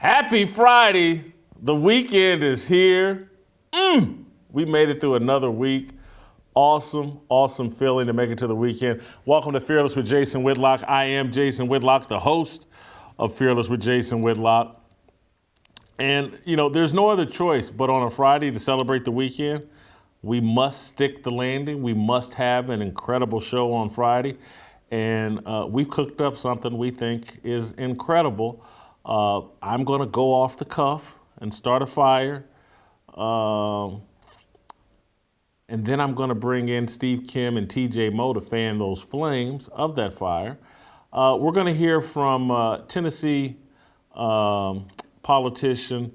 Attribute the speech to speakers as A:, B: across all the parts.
A: Happy Friday. The weekend is here. We made it through another week. Awesome feeling to make it to the weekend. Welcome to Fearless with Jason Whitlock. I am Jason Whitlock, the host of Fearless with Jason Whitlock. And, there's no other choice but on a Friday to celebrate the weekend. We must stick the landing. We must have an incredible show on Friday. And we've cooked up something we think is incredible. I'm going to go off the cuff and start a fire. And then I'm going to bring in Steve Kim and TJ Moe to fan those flames of that fire. We're going to hear from Tennessee politician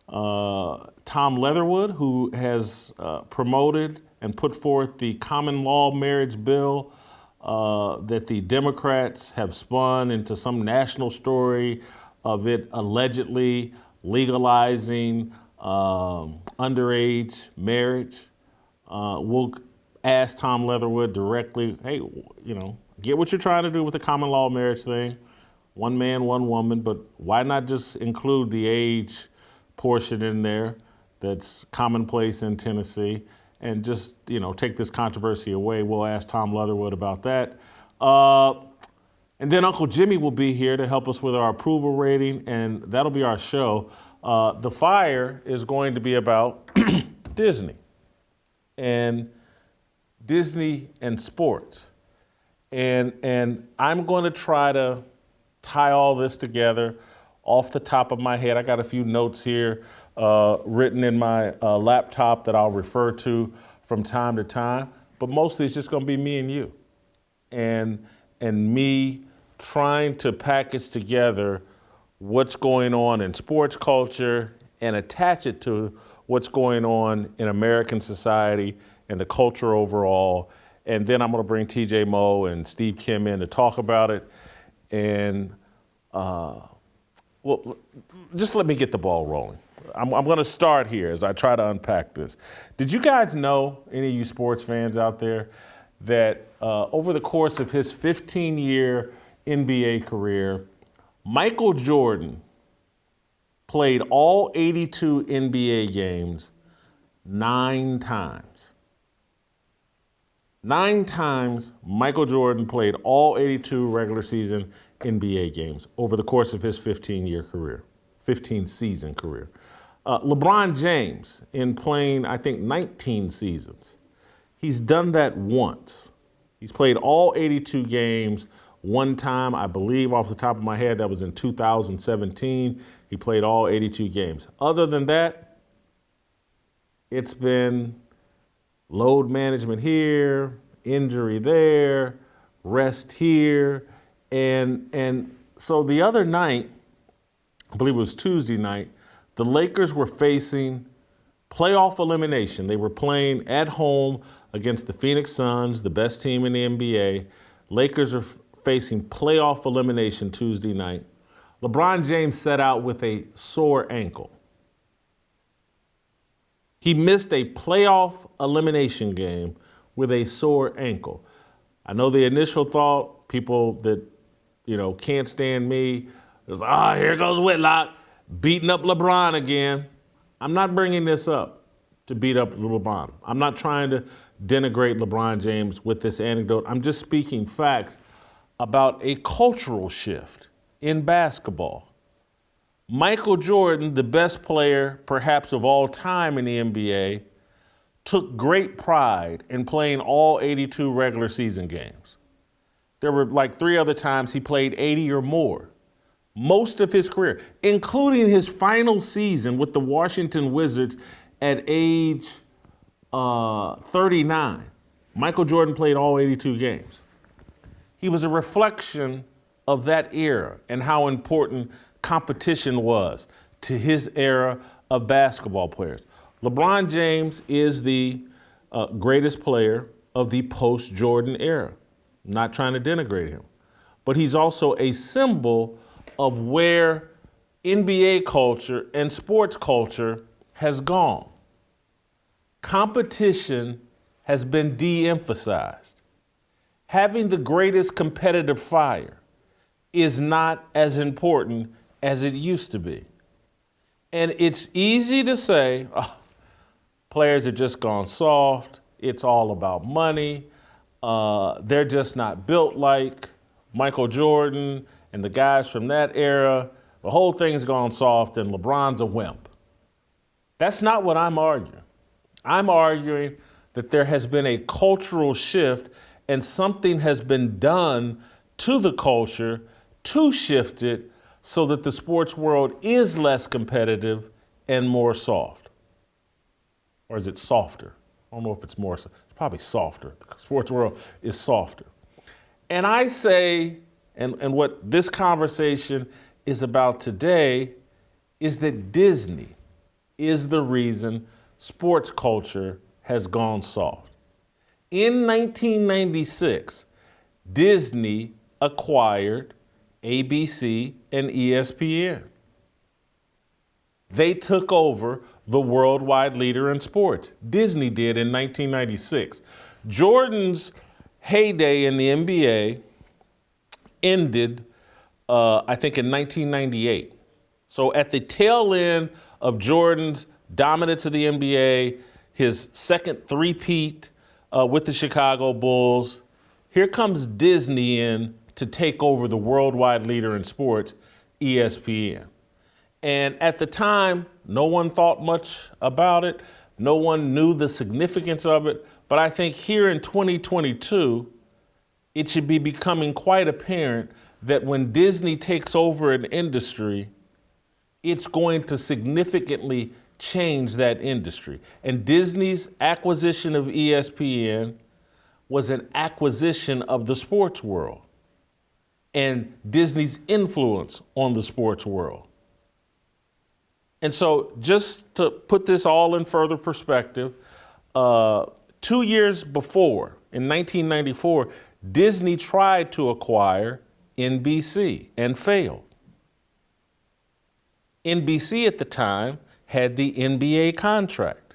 A: Tom Leatherwood, who has promoted and put forth the common law marriage bill that the Democrats have spun into some national story of it allegedly legalizing underage marriage. We'll ask Tom Leatherwood directly, hey, get what you're trying to do with the common law marriage thing. One man, one woman, but why not just include the age portion in there that's commonplace in Tennessee and just, take this controversy away. We'll ask Tom Leatherwood about that. And then Uncle Jimmy will be here to help us with our approval rating, and that'll be our show. The fire is going to be about Disney and sports. And I'm going to try to tie all this together off the top of my head. I got a few notes here written in my laptop that I'll refer to from time to time, but mostly it's just going to be me and you and me trying to package together what's going on in sports culture and attach it to what's going on in American society and the culture overall. And then I'm going to bring TJ Moe and Steve Kim in to talk about it. And just let me get the ball rolling. I'm going to start here as I try to unpack this. Did you guys know, any of you sports fans out there, that over the course of his 15-year NBA career, Michael Jordan played all 82 NBA games 9 times. 9 times Michael Jordan played all 82 regular season NBA games over the course of his 15-season career. LeBron James, in playing, I think, 19 seasons, he's done that once. He's played all 82 games one time, I believe, off the top of my head, that was in 2017. He played all 82 games. Other than that, it's been load management here, injury there, rest here. And so the other night, I believe it was Tuesday night, the Lakers were facing playoff elimination. They were playing at home against the Phoenix Suns, the best team in the NBA. Lakers are facing playoff elimination Tuesday night. LeBron James set out with a sore ankle. He missed a playoff elimination game with a sore ankle. I know the initial thought, people that, can't stand me, is, here goes Whitlock, beating up LeBron again. I'm not bringing this up to beat up LeBron. I'm not trying to denigrate LeBron James with this anecdote. I'm just speaking facts about a cultural shift in basketball. Michael Jordan, the best player perhaps of all time in the NBA, took great pride in playing all 82 regular season games. There were like 3 other times he played 80 or more. Most of his career, including his final season with the Washington Wizards at age 39, Michael Jordan played all 82 games. He was a reflection of that era and how important competition was to his era of basketball players. LeBron James is the greatest player of the post-Jordan era. I'm not trying to denigrate him, but he's also a symbol of where NBA culture and sports culture has gone. Competition has been de-emphasized. Having the greatest competitive fire is not as important as it used to be. And it's easy to say, oh, players have just gone soft. It's all about money. They're just not built like Michael Jordan and the guys from that era. The whole thing's gone soft and LeBron's a wimp. That's not what I'm arguing. I'm arguing that there has been a cultural shift and something has been done to the culture to shift it so that the sports world is less competitive and more soft. Or is it softer? I don't know if it's more, it's probably softer. The sports world is softer. And I say, and what this conversation is about today is that Disney is the reason sports culture has gone soft. In 1996, Disney acquired ABC and ESPN. They took over the worldwide leader in sports. Disney did in 1996. Jordan's heyday in the NBA ended, I think, in 1998. So at the tail end of Jordan's dominance of the NBA, his second three-peat with the Chicago Bulls, here comes Disney in to take over the worldwide leader in sports, ESPN. And at the time, no one thought much about it. No one knew the significance of it. But I think here in 2022, it should be becoming quite apparent that when Disney takes over an industry, it's going to significantly change that industry. And Disney's acquisition of ESPN was an acquisition of the sports world and Disney's influence on the sports world. And so just to put this all in further perspective, 2 years before, in 1994, Disney tried to acquire NBC and failed. NBC at the time had the NBA contract.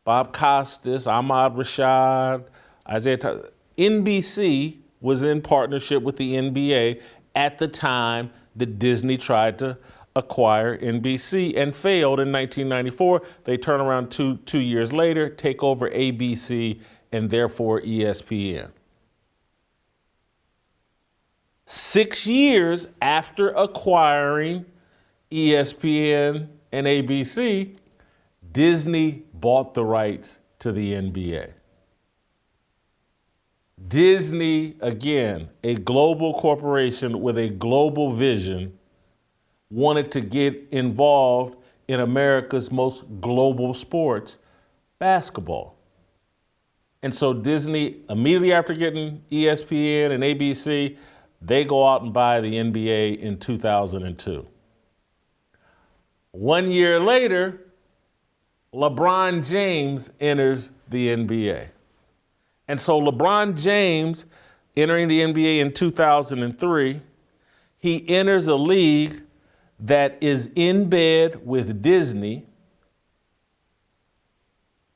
A: Bob Costas, Ahmad Rashad, Isaiah Tyler. NBC was in partnership with the NBA at the time that Disney tried to acquire NBC and failed in 1994. They turn around two years later, take over ABC and therefore ESPN. 6 years after acquiring ESPN and ABC, Disney bought the rights to the NBA. Disney, again, a global corporation with a global vision, wanted to get involved in America's most global sports, basketball. And so Disney, immediately after getting ESPN and ABC, they go out and buy the NBA in 2002. 1 year later, LeBron James enters the NBA. And so LeBron James, entering the NBA in 2003, he enters a league that is in bed with Disney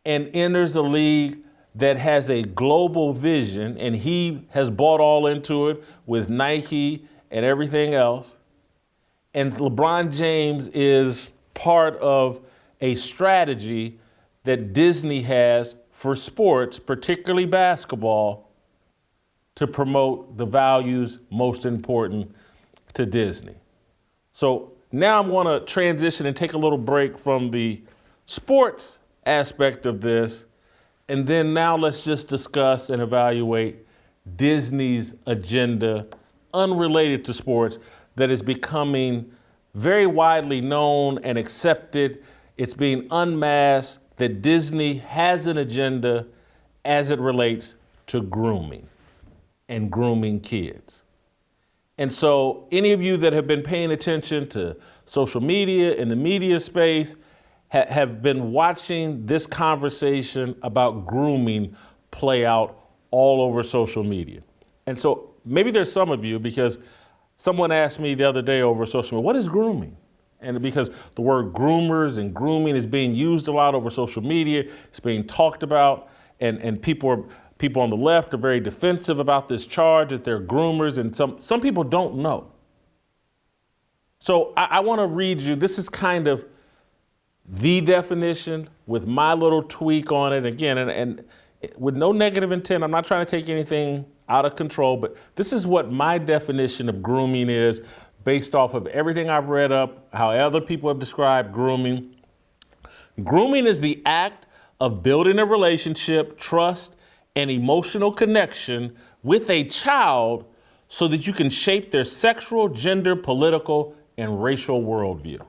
A: and enters a league that has a global vision, and he has bought all into it with Nike and everything else. And LeBron James is part of a strategy that Disney has for sports, particularly basketball, to promote the values most important to Disney. So now I'm going to transition and take a little break from the sports aspect of this. And then now let's just discuss and evaluate Disney's agenda, unrelated to sports, that is becoming very widely known and accepted. It's being unmasked that Disney has an agenda as it relates to grooming and grooming kids. And so any of you that have been paying attention to social media and the media space have been watching this conversation about grooming play out all over social media. And so maybe there's some of you, because someone asked me the other day over social media, what is grooming? And because the word groomers and grooming is being used a lot over social media, it's being talked about, and people on the left are very defensive about this charge that they're groomers, and some people don't know. So I want to read you, this is kind of the definition with my little tweak on it. Again, and with no negative intent, I'm not trying to take anything out of control, but this is what my definition of grooming is based off of everything I've read up, how other people have described grooming. Grooming is the act of building a relationship, trust, and emotional connection with a child so that you can shape their sexual, gender, political, and racial worldview.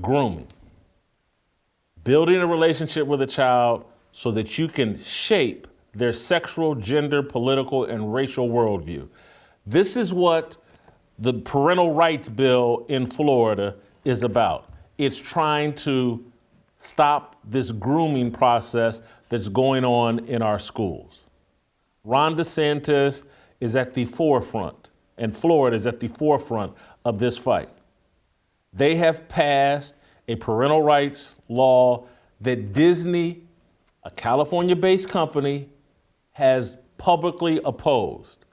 A: Grooming. Building a relationship with a child so that you can shape their sexual, gender, political, and racial worldview. This is what the parental rights bill in Florida is about. It's trying to stop this grooming process that's going on in our schools. Ron DeSantis is at the forefront, and Florida is at the forefront of this fight. They have passed a parental rights law that Disney, a California-based company, has publicly opposed.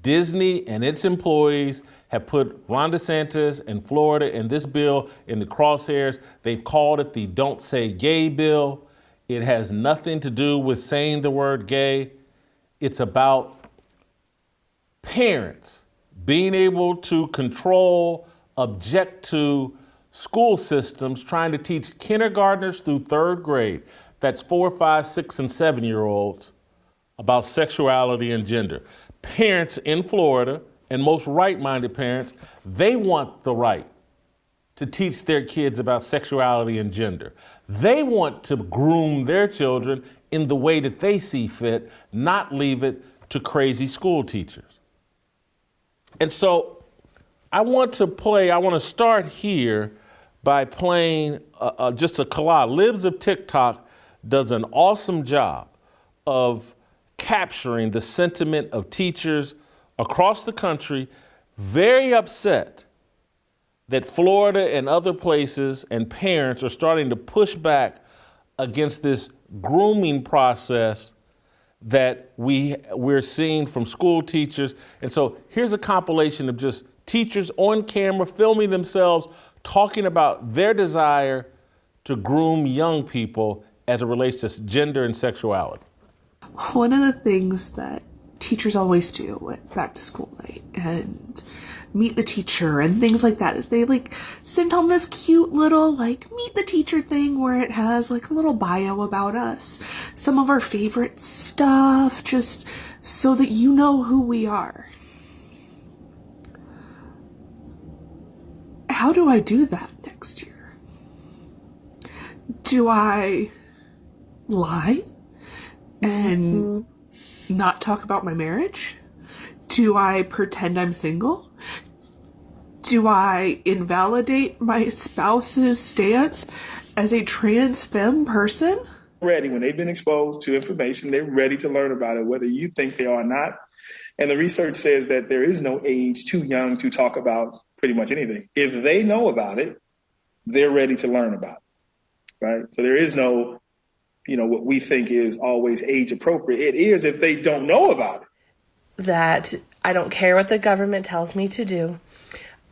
A: Disney and its employees have put Ron DeSantis and Florida and this bill in the crosshairs. They've called it the Don't Say Gay bill. It has nothing to do with saying the word gay. It's about parents being able to control, object to school systems trying to teach kindergartners through third grade, that's 4, 5, 6, and 7-year-olds, about sexuality and gender. Parents in Florida, and most right-minded parents, they want the right to teach their kids about sexuality and gender. They want to groom their children in the way that they see fit, not leave it to crazy school teachers. And so I want to start here by playing just a collage. Libs of TikTok does an awesome job of capturing the sentiment of teachers across the country, very upset that Florida and other places and parents are starting to push back against this grooming process that we're seeing from school teachers. And so here's a compilation of just teachers on camera filming themselves talking about their desire to groom young people as it relates to gender and sexuality.
B: One of the things that teachers always do at back to school night and meet the teacher and things like that is they send home this cute little meet the teacher thing where it has a little bio about us, some of our favorite stuff, just so that you know who we are. How do I do that next year? Do I lie and not talk about my marriage? Do I pretend I'm single? Do I invalidate my spouse's stance as a trans femme person?
C: Ready, when they've been exposed to information, they're ready to learn about it, whether you think they are or not. And the research says that there is no age too young to talk about pretty much anything. If they know about it, they're ready to learn about it, right? So there is no, what we think is always age appropriate. It is if they don't know about it.
D: That I don't care what the government tells me to do.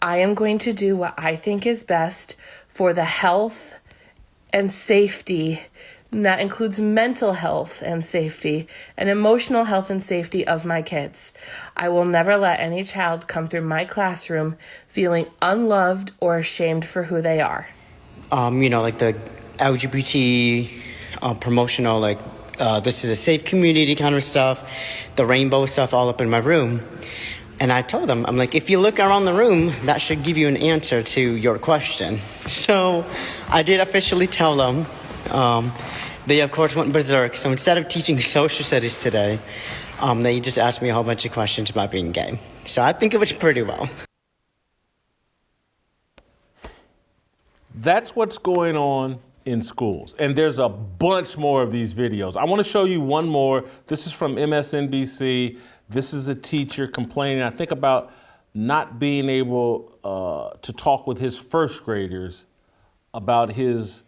D: I am going to do what I think is best for the health and safety, and that includes mental health and safety and emotional health and safety of my kids. I will never let any child come through my classroom feeling unloved or ashamed for who they are.
E: The LGBT promotional, this is a safe community kind of stuff, the rainbow stuff all up in my room. And I told them, I'm if you look around the room, that should give you an answer to your question. So I did officially tell them. They, of course, went berserk. So instead of teaching social studies today, they just asked me a whole bunch of questions about being gay. So I think it was pretty well.
A: That's what's going on in schools. And there's a bunch more of these videos. I want to show you one more. This is from MSNBC. This is a teacher complaining, I think, about not being able to talk with his first graders about his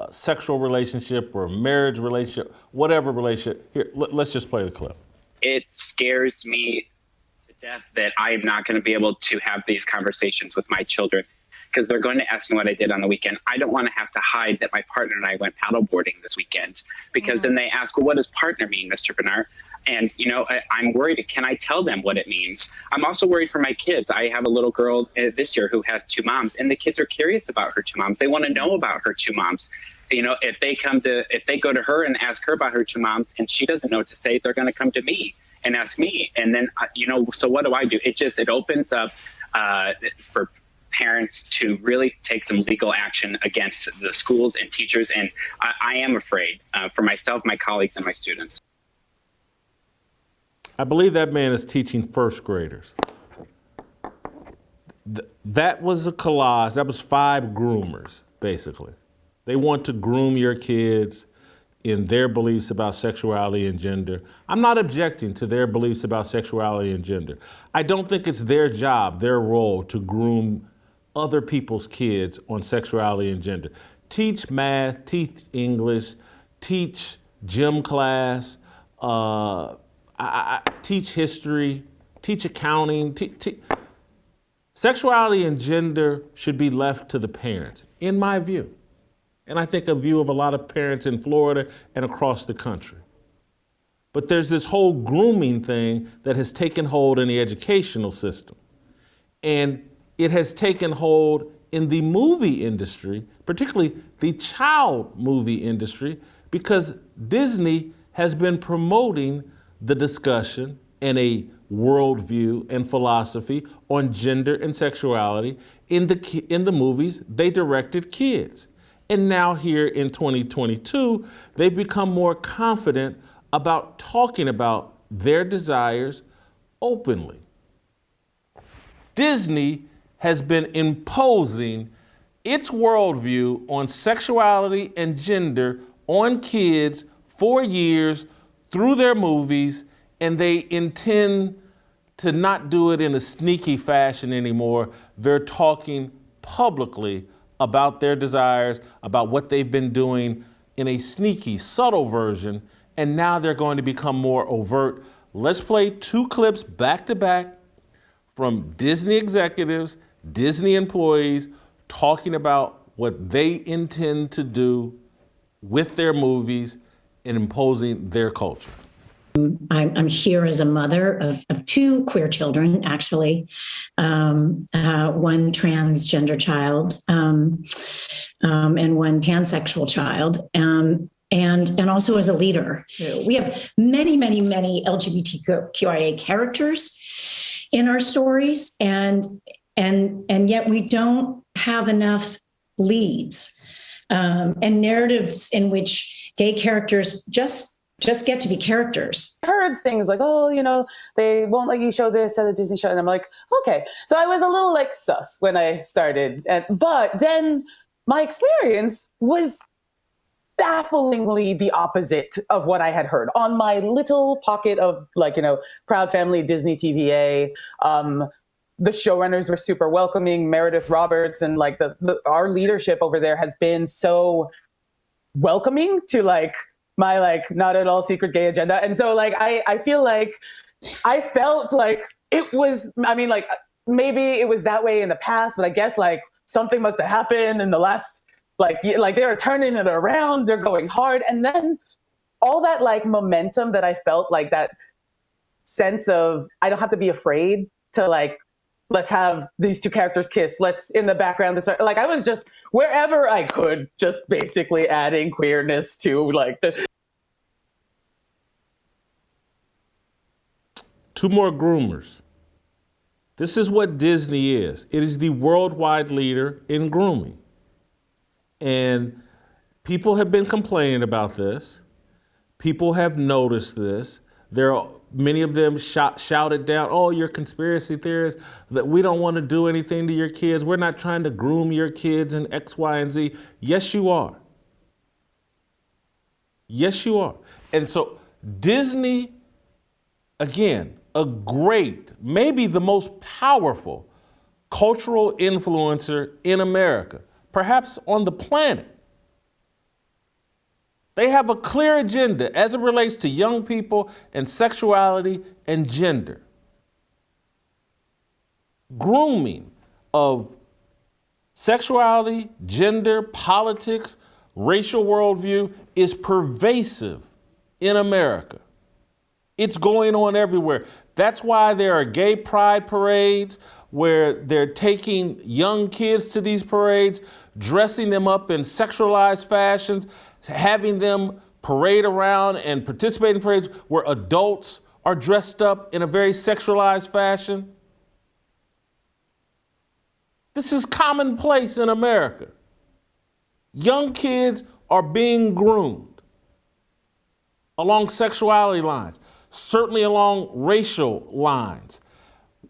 A: sexual relationship or marriage relationship, whatever relationship. Here, let's just play the clip.
F: It scares me to death that I am not going to be able to have these conversations with my children because they're going to ask me what I did on the weekend. I don't want to have to hide that my partner and I went paddleboarding this weekend because then they ask, well, what does partner mean, Mr. Bernard? And, I'm worried. Can I tell them what it means? I'm also worried for my kids. I have a little girl this year who has 2 moms, and the kids are curious about her 2 moms. They want to know about her 2 moms. If they go to her and ask her about her 2 moms and she doesn't know what to say, they're going to come to me and ask me. And then, so what do I do? It opens up for parents to really take some legal action against the schools and teachers. And I am afraid for myself, my colleagues, and my students.
A: I believe that man is teaching first graders. That was a collage. That was 5 groomers, basically. They want to groom your kids in their beliefs about sexuality and gender. I'm not objecting to their beliefs about sexuality and gender. I don't think it's their job, their role to groom other people's kids on sexuality and gender. Teach math, teach English, teach gym class, teach history, teach accounting. Sexuality and gender should be left to the parents, in my view. And I think a view of a lot of parents in Florida and across the country. But there's this whole grooming thing that has taken hold in the educational system. And it has taken hold in the movie industry, particularly the child movie industry, because Disney has been promoting the discussion and a worldview and philosophy on gender and sexuality in the movies they directed kids. And now here in 2022, they've become more confident about talking about their desires openly. Disney has been imposing its worldview on sexuality and gender on kids for years through their movies, and they intend to not do it in a sneaky fashion anymore. They're talking publicly about their desires, about what they've been doing in a sneaky, subtle version, and now they're going to become more overt. Let's play 2 clips back to back from Disney executives, Disney employees, talking about what they intend to do with their movies and imposing their culture.
G: I'm here as a mother of 2 queer children, actually, one transgender child and one pansexual child, and also as a leader. We have many, many, many LGBTQIA characters in our stories, and yet we don't have enough leads and narratives in which gay characters just get to be characters.
H: I heard things like, they won't let you show this at a Disney show. And I'm like, okay. So I was a little sus when I started. But then my experience was bafflingly the opposite of what I had heard. On my little pocket of Proud Family Disney TVA, the showrunners were super welcoming. Meredith Roberts and our leadership over there has been so welcoming to my not at all secret gay agenda. And so I feel like I felt like it was, maybe it was that way in the past, but I guess something must have happened in the last, they're turning it around, they're going hard. And then all that momentum that I felt, that sense of, I don't have to be afraid to let's have these 2 characters kiss. Let's in the background. I was just wherever I could, just basically adding queerness to the.
A: 2 more groomers. This is what Disney is. It is the worldwide leader in grooming. And people have been complaining about this. People have noticed this. Many of them shouted down, oh, you're conspiracy theorists, that we don't want to do anything to your kids. We're not trying to groom your kids in X, Y, and Z. Yes, you are. Yes, you are. And so Disney, again, a great, maybe the most powerful cultural influencer in America, perhaps on the planet. They have a clear agenda as it relates to young people and sexuality and gender. grooming of sexuality, gender, politics, racial worldview is pervasive in America. It's going on everywhere. That's why there are gay pride parades where they're taking young kids to these parades, dressing them up in sexualized fashions, having them parade around and participate in parades where adults are dressed up in a very sexualized fashion. This is commonplace in America. Young kids are being groomed along sexuality lines, certainly along racial lines.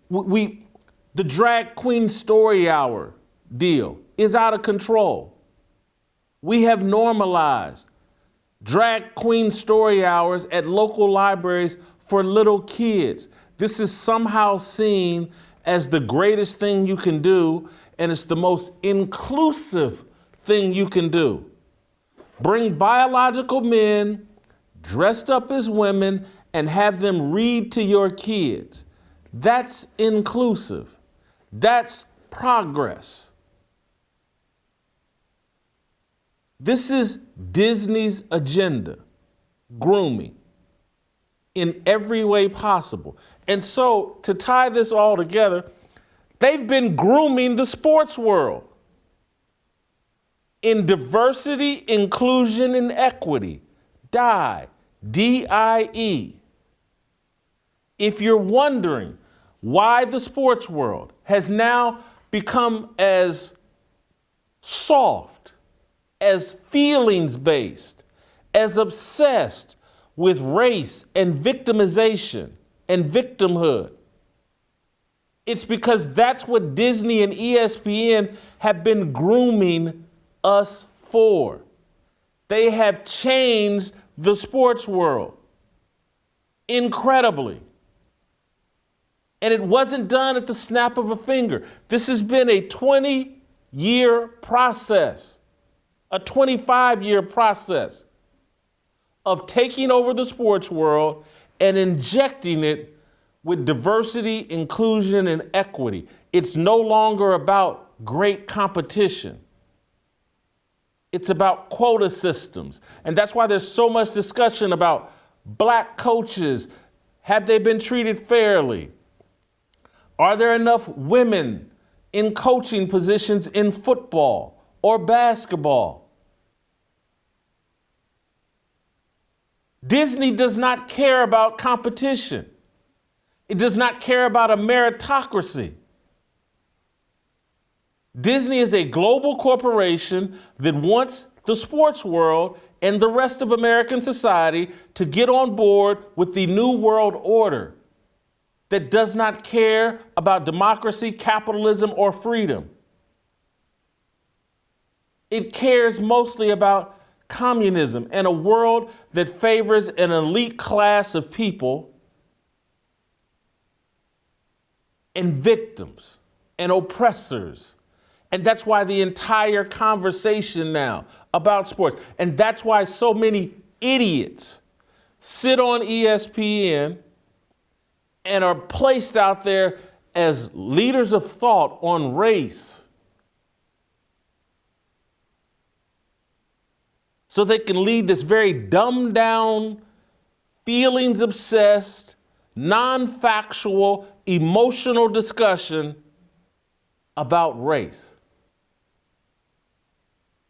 A: The drag queen story hour deal is out of control. We have normalized drag queen story hours at local libraries for little kids. This is somehow seen as the greatest thing you can do, and it's the most inclusive thing you can do. Bring biological men dressed up as women and have them read to your kids. That's inclusive. That's progress. This is Disney's agenda, grooming in every way possible. And so, to tie this all together, they've been grooming the sports world in diversity, inclusion, and equity. DIE, D-I-E. If you're wondering why the sports world has now become as soft, as feelings-based, as obsessed with race and victimization and victimhood, it's because that's what Disney and ESPN have been grooming us for. They have changed the sports world incredibly. And it wasn't done at the snap of a finger. This has been a 20-year process, a 25-year process of taking over the sports world and injecting it with diversity, inclusion, and equity. It's no longer about great competition. It's about quota systems. And that's why there's so much discussion about black coaches. Have they been treated fairly? Are there enough women in coaching positions in football or basketball? Disney does not care about competition. It does not care about a meritocracy. Disney is a global corporation that wants the sports world and the rest of American society to get on board with the new world order that does not care about democracy, capitalism, or freedom. It cares mostly about communism and a world that favors an elite class of people and victims and oppressors. And that's why the entire conversation now about sports, and that's why so many idiots sit on ESPN and are placed out there as leaders of thought on race, so they can lead this very dumbed down, feelings obsessed, non-factual, emotional discussion about race.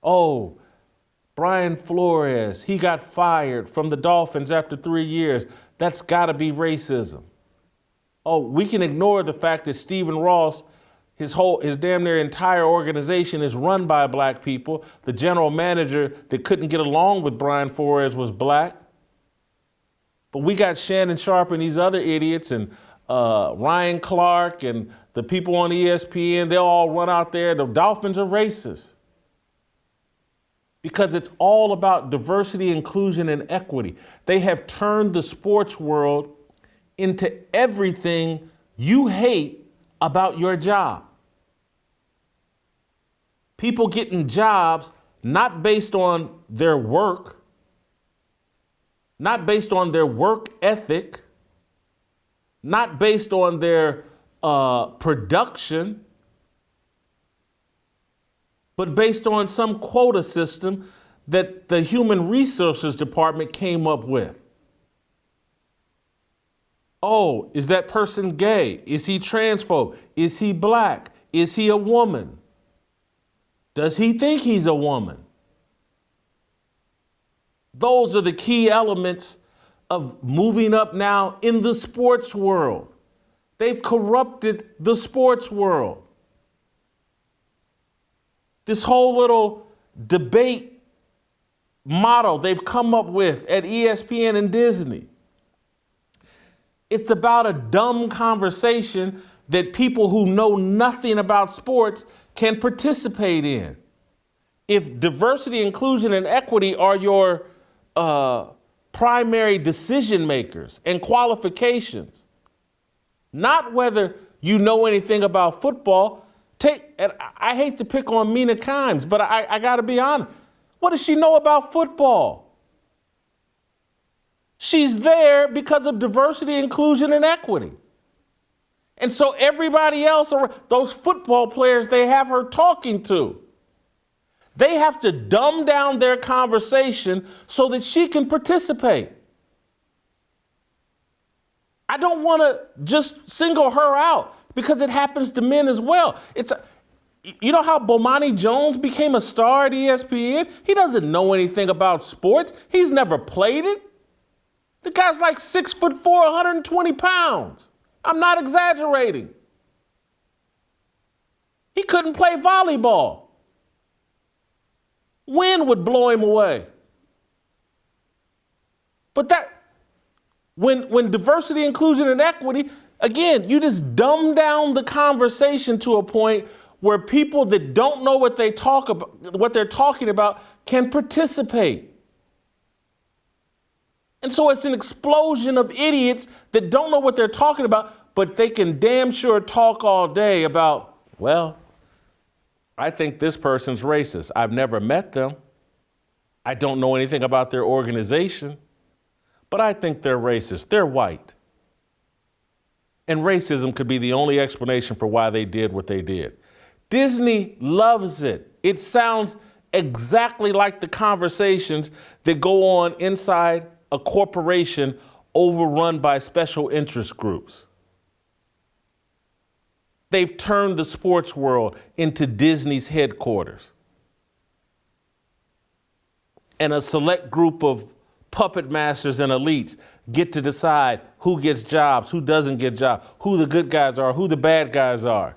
A: Oh, Brian Flores, he got fired from the Dolphins after 3 years. That's gotta be racism. Oh, we can ignore the fact that Stephen Ross, his damn near entire organization is run by black people. The general manager that couldn't get along with Brian Flores was black. But we got Shannon Sharpe and these other idiots and Ryan Clark and the people on ESPN, they'll all run out there. The Dolphins are racist. Because it's all about diversity, inclusion, and equity. They have turned the sports world into everything you hate about your job. People getting jobs not based on their work, not based on their work ethic, not based on their production, but based on some quota system that the Human Resources Department came up with. Oh, is that person gay? Is he transphobe? Is he black? Is he a woman? Does he think he's a woman? Those are the key elements of moving up now in the sports world. They've corrupted the sports world. This whole little debate model they've come up with at ESPN and Disney. It's about a dumb conversation that people who know nothing about sports can participate in. If diversity, inclusion, and equity are your primary decision makers and qualifications, not whether you know anything about football. And I hate to pick on Mina Kimes, but I got to be honest. What does she know about football? She's there because of diversity, inclusion, and equity. And so everybody else, those football players they have her talking to, they have to dumb down their conversation so that she can participate. I don't want to just single her out because it happens to men as well. You know how Bomani Jones became a star at ESPN? He doesn't know anything about sports. He's never played it. The guy's like 6'4", 120 pounds. I'm not exaggerating. He couldn't play volleyball. Wind would blow him away. But when diversity, inclusion, and equity, again, you just dumb down the conversation to a point where people that don't know what they're talking about can participate. And so it's an explosion of idiots that don't know what they're talking about, but they can damn sure talk all day about, well, I think this person's racist. I've never met them. I don't know anything about their organization, but I think they're racist. They're white. And racism could be the only explanation for why they did what they did. Disney loves it. It sounds exactly like the conversations that go on inside a corporation overrun by special interest groups. They've turned the sports world into Disney's headquarters. And a select group of puppet masters and elites get to decide who gets jobs, who doesn't get jobs, who the good guys are, who the bad guys are.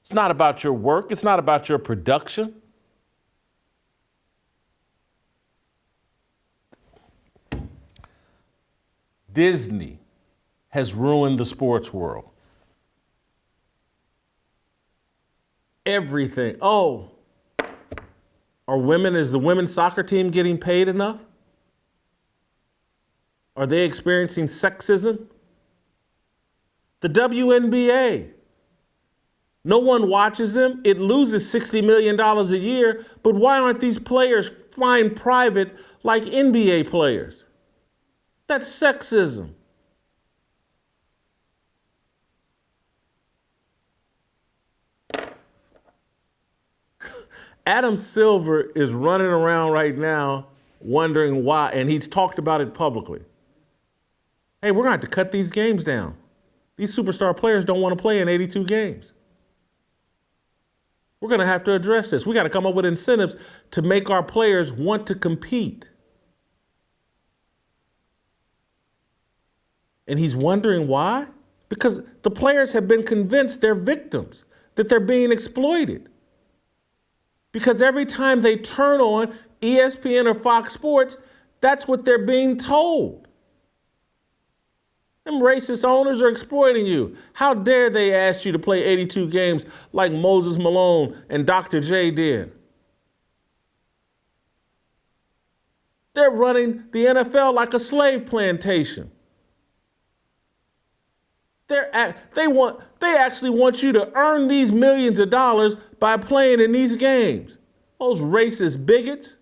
A: It's not about your work. It's not about your production. Disney has ruined the sports world. Everything. Oh, is the women's soccer team getting paid enough? Are they experiencing sexism? The WNBA. No one watches them. It loses $60 million a year, but why aren't these players flying private like NBA players? That's sexism. Adam Silver is running around right now wondering why, and he's talked about it publicly. Hey, we're going to have to cut these games down. These superstar players don't want to play in 82 games. We're going to have to address this. We got to come up with incentives to make our players want to compete. And he's wondering why? Because the players have been convinced they're victims, that they're being exploited. Because every time they turn on ESPN or Fox Sports, that's what they're being told. Them racist owners are exploiting you. How dare they ask you to play 82 games like Moses Malone and Dr. J did? They're running the NFL like a slave plantation. They actually want you to earn these millions of dollars by playing in these games. Those racist bigots.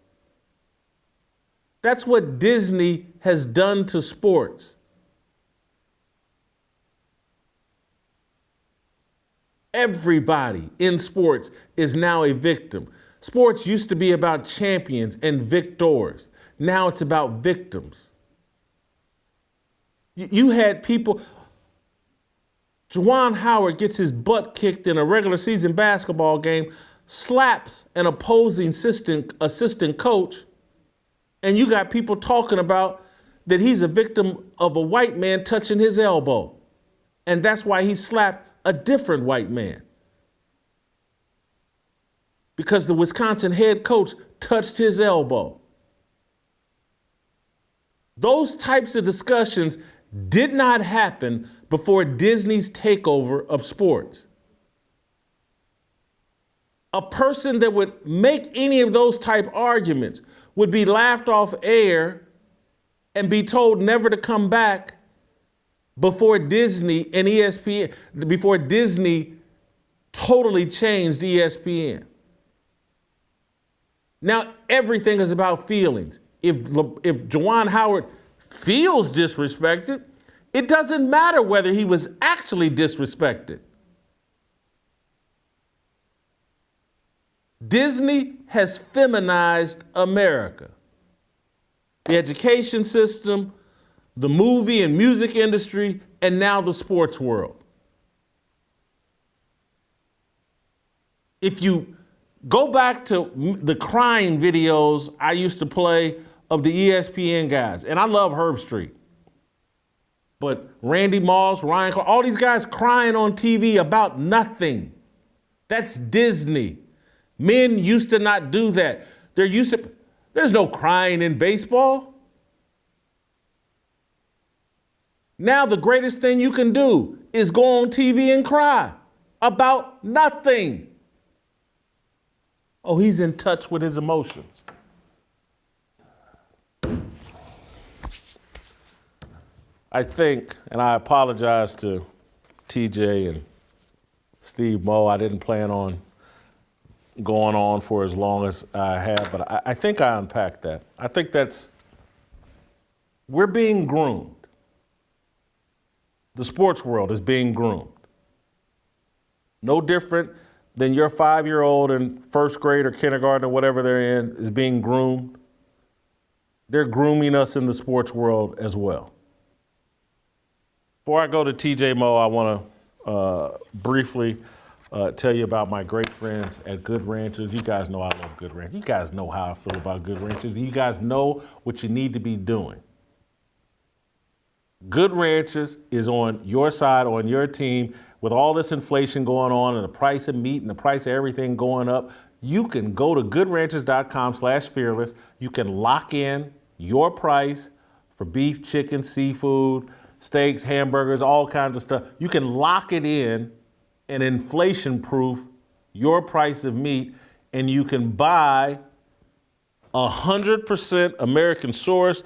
A: That's what Disney has done to sports. Everybody in sports is now a victim. Sports used to be about champions and victors. Now it's about victims. You had people, Juwan Howard gets his butt kicked in a regular season basketball game, slaps an opposing assistant coach, and you got people talking about that he's a victim of a white man touching his elbow. And that's why he slapped a different white man. Because the Wisconsin head coach touched his elbow. Those types of discussions did not happen before Disney's takeover of sports. A person that would make any of those type arguments would be laughed off air and be told never to come back before Disney and ESPN, before Disney totally changed ESPN. Now everything is about feelings. If Juwan Howard feels disrespected, it doesn't matter whether he was actually disrespected. Disney has feminized America. The education system, the movie and music industry, and now the sports world. If you go back to the crying videos I used to play of the ESPN guys, and I love Herb Street, but Randy Moss, Ryan Clark, all these guys crying on TV about nothing. That's Disney. Men used to not do that. There's no crying in baseball. Now the greatest thing you can do is go on TV and cry about nothing. Oh, he's in touch with his emotions. I think, and I apologize to TJ and Steve Moe, I didn't plan on going on for as long as I have, but I think I unpacked that. I think we're being groomed. The sports world is being groomed. No different than your 5-year-old in first grade or kindergarten or whatever they're in is being groomed. They're grooming us in the sports world as well. Before I go to TJ Moe, I want to briefly tell you about my great friends at Good Ranchers. You guys know I love Good Ranchers. You guys know how I feel about Good Ranchers. You guys know what you need to be doing. Good Ranchers is on your side, on your team. With all this inflation going on and the price of meat and the price of everything going up, you can go to goodranchers.com/fearless. You can lock in your price for beef, chicken, seafood, steaks, hamburgers, all kinds of stuff. You can lock it in and inflation-proof your price of meat, and you can buy 100% American source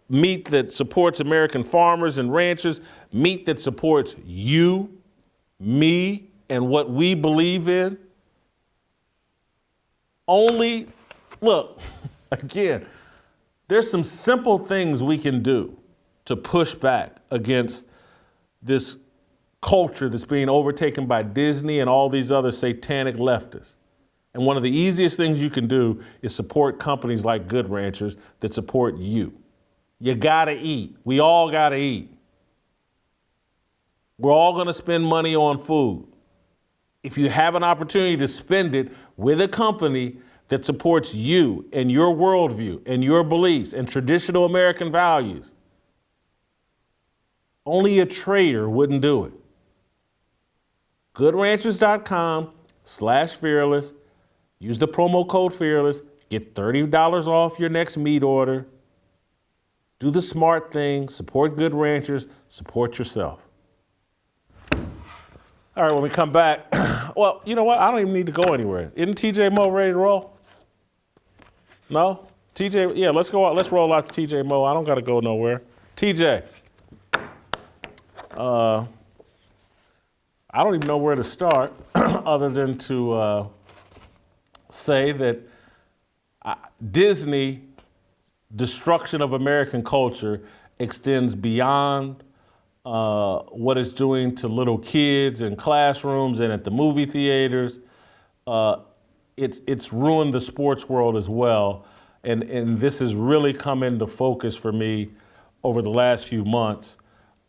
A: meat that supports American farmers and ranchers, meat that supports you, me, and what we believe in. Only, look, again, there's some simple things we can do to push back against this culture that's being overtaken by Disney and all these other satanic leftists. And one of the easiest things you can do is support companies like Good Ranchers that support you. You gotta eat. We all gotta eat. We're all gonna spend money on food. If you have an opportunity to spend it with a company that supports you and your worldview and your beliefs and traditional American values, only a traitor wouldn't do it. GoodRanchers.com/fearless. Use the promo code fearless. Get $30 off your next meat order. Do the smart thing. Support Good Ranchers. Support yourself. All right, when we come back, well, you know what? I don't even need to go anywhere. Isn't TJ Moe ready to roll? No? TJ, yeah, let's go out. Let's roll out to TJ Moe. I don't got to go nowhere. TJ. I don't even know where to start other than to say that Disney destruction of American culture extends beyond what it's doing to little kids in classrooms and at the movie theaters. It's ruined the sports world as well. And this has really come into focus for me over the last few months,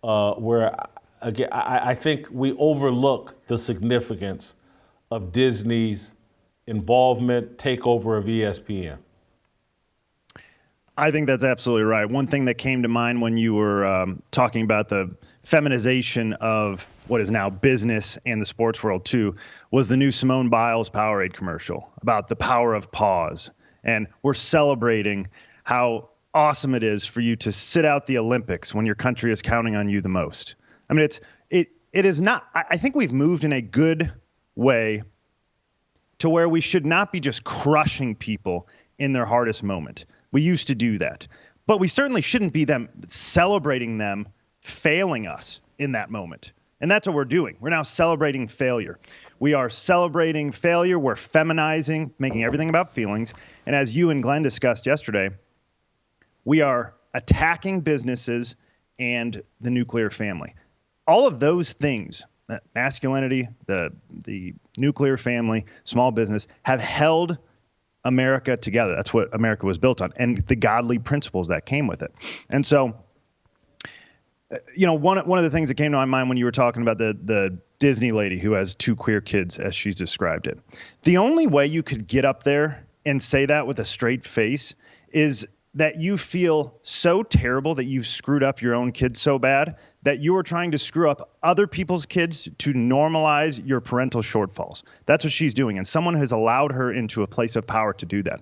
A: where again, I think we overlook the significance of Disney's involvement, takeover of ESPN.
I: I think that's absolutely right. One thing that came to mind when you were talking about the feminization of what is now business and the sports world too was the new Simone Biles Powerade commercial about the power of pause. And we're celebrating how awesome it is for you to sit out the Olympics when your country is counting on you the most. I mean, it is not. I think we've moved in a good way to where we should not be just crushing people in their hardest moment. We used to do that, but we certainly shouldn't be celebrating them failing us in that moment. And that's what we're doing. We're now celebrating failure. We are celebrating failure. We're feminizing, making everything about feelings. And as you and Glenn discussed yesterday, we are attacking businesses and the nuclear family. All of those things, masculinity, the nuclear family, small business, have held America together. That's what America was built on, and the godly principles that came with it. And so, one of the things that came to my mind when you were talking about the Disney lady who has 2 queer kids, as she's described it, the only way you could get up there and say that with a straight face is that you feel so terrible that you've screwed up your own kids so bad that you are trying to screw up other people's kids to normalize your parental shortfalls. That's what she's doing, and someone has allowed her into a place of power to do that.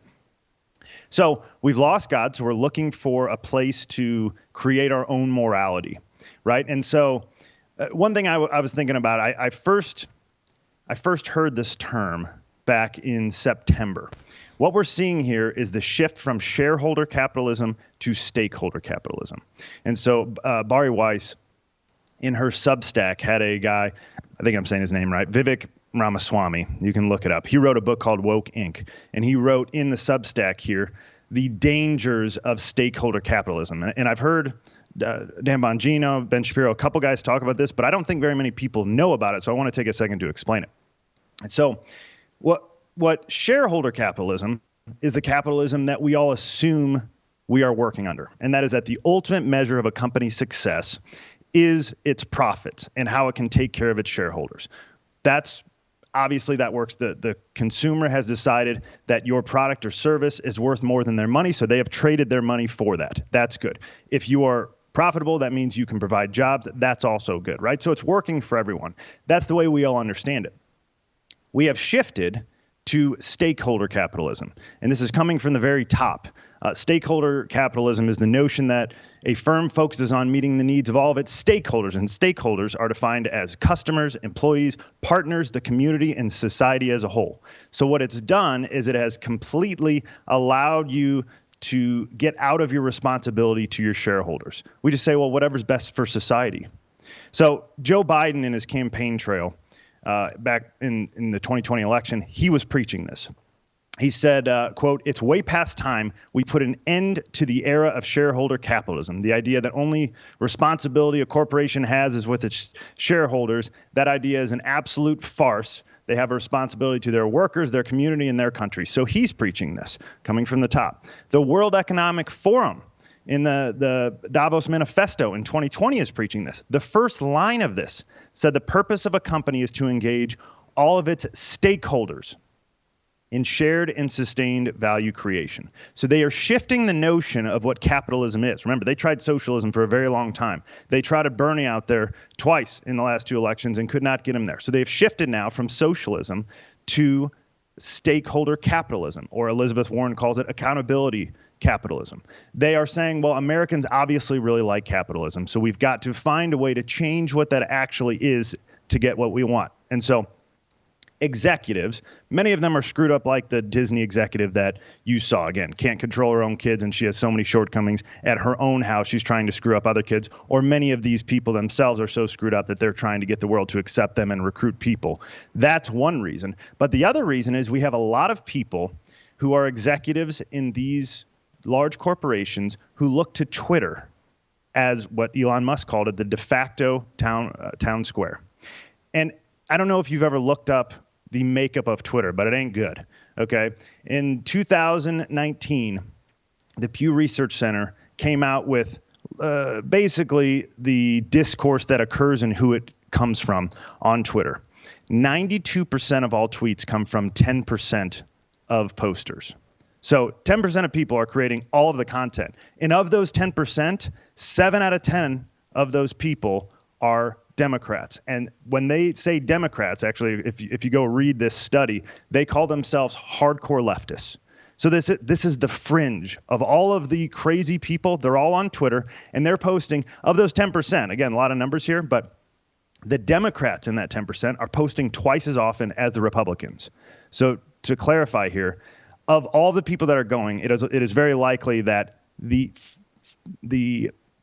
I: So we've lost God, so we're looking for a place to create our own morality, right? And so one thing I was thinking about, I first heard this term back in September. What we're seeing here is the shift from shareholder capitalism to stakeholder capitalism. And so Bari Weiss, in her Substack, had a guy, I think I'm saying his name right, Vivek Ramaswamy. You can look it up. He wrote a book called Woke Inc. And he wrote in the Substack here the dangers of stakeholder capitalism. And I've heard Dan Bongino, Ben Shapiro, a couple guys talk about this, but I don't think very many people know about it. So I want to take a second to explain it. And so what shareholder capitalism is the capitalism that we all assume we are working under. And that is that the ultimate measure of a company's success is its profits and how it can take care of its shareholders. That's obviously that works. The consumer has decided that your product or service is worth more than their money, so they have traded their money for that. That's good. If you are profitable, that means you can provide jobs. That's also good, right? So it's working for everyone. That's the way we all understand it. We have shifted to stakeholder capitalism. And this is coming from the very top. Stakeholder capitalism is the notion that a firm focuses on meeting the needs of all of its stakeholders, and stakeholders are defined as customers, employees, partners, the community, and society as a whole. So what it's done is it has completely allowed you to get out of your responsibility to your shareholders. We just say, well, whatever's best for society. So Joe Biden in his campaign trail, back in the 2020 election, he was preaching this. He said, quote, "It's way past time we put an end to the era of shareholder capitalism. The idea that only responsibility a corporation has is with its shareholders. That idea is an absolute farce. They have a responsibility to their workers, their community, and their country." So he's preaching this, coming from the top. The World Economic Forum in the Davos Manifesto in 2020 is preaching this. The first line of this said the purpose of a company is to engage all of its stakeholders in shared and sustained value creation. So they are shifting the notion of what capitalism is. Remember, they tried socialism for a very long time. They tried Bernie out there twice in the last 2 elections and could not get him there. So they've shifted now from socialism to stakeholder capitalism, or Elizabeth Warren calls it accountability capitalism. They are saying, well, Americans obviously really like capitalism, so we've got to find a way to change what that actually is to get what we want. And so executives, many of them are screwed up like the Disney executive that you saw. Again, can't control her own kids, and she has so many shortcomings at her own house. She's trying to screw up other kids, or many of these people themselves are so screwed up that they're trying to get the world to accept them and recruit people. That's one reason. But the other reason is we have a lot of people who are executives in these large corporations who look to Twitter as what Elon Musk called it, the de facto town square. And I don't know if you've ever looked up the makeup of Twitter, but it ain't good. Okay. In 2019, the Pew Research Center came out with basically the discourse that occurs and who it comes from on Twitter. 92% of all tweets come from 10% of posters. So 10% of people are creating all of the content. And of those 10%, 7 out of 10 of those people are Democrats. And when they say Democrats, actually, if you go read this study, they call themselves hardcore leftists. So this is the fringe of all of the crazy people. They're all on Twitter, and they're posting, of those 10%, again, a lot of numbers here, but the Democrats in that 10% are posting twice as often as the Republicans. So to clarify here, of all the people that are going, it is very likely that the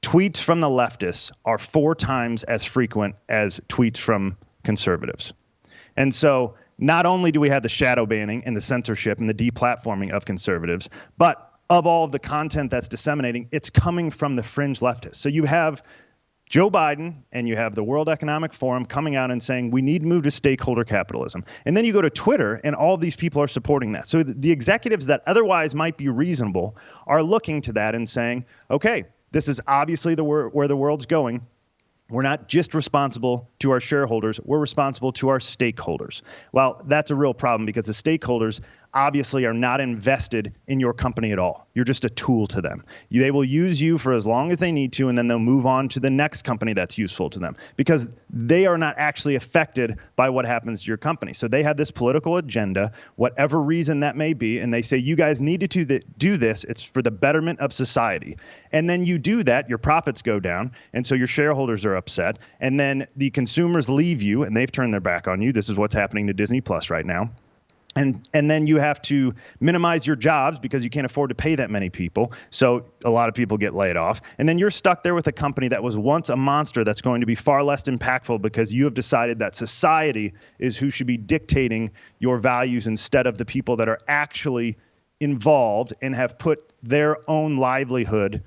I: tweets from the leftists are 4 times as frequent as tweets from conservatives. And so not only do we have the shadow banning and the censorship and the deplatforming of conservatives, but of all of the content that's disseminating, it's coming from the fringe leftists. So you have Joe Biden and you have the World Economic Forum coming out and saying we need to move to stakeholder capitalism. And then you go to Twitter and all of these people are supporting that. So the executives that otherwise might be reasonable are looking to that and saying, okay, this is obviously where the world's going. We're not just responsible to our shareholders, we're responsible to our stakeholders. Well, that's a real problem because the stakeholders obviously are not invested in your company at all. You're just a tool to them. They will use you for as long as they need to, and then they'll move on to the next company that's useful to them because they are not actually affected by what happens to your company. So they have this political agenda, whatever reason that may be, and they say, you guys need to do this. It's for the betterment of society. And then you do that, your profits go down, and so your shareholders are upset, and then the consumers leave you, and they've turned their back on you. This is what's happening to Disney Plus right now. And then you have to minimize your jobs because you can't afford to pay that many people. So a lot of people get laid off. And then you're stuck there with a company that was once a monster that's going to be far less impactful because you have decided that society is who should be dictating your values instead of the people that are actually involved and have put their own livelihood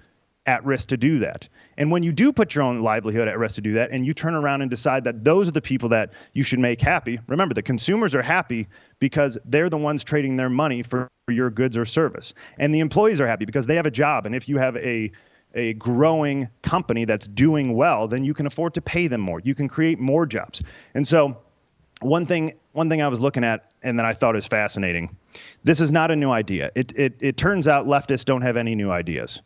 I: at risk to do that. And when you do put your own livelihood at risk to do that, and you turn around and decide that those are the people that you should make happy, remember, the consumers are happy because they're the ones trading their money for your goods or service. And the employees are happy because they have a job. And if you have a growing company that's doing well, then you can afford to pay them more. You can create more jobs. And so one thing I was looking at and that I thought is fascinating, this is not a new idea. It turns out leftists don't have any new ideas.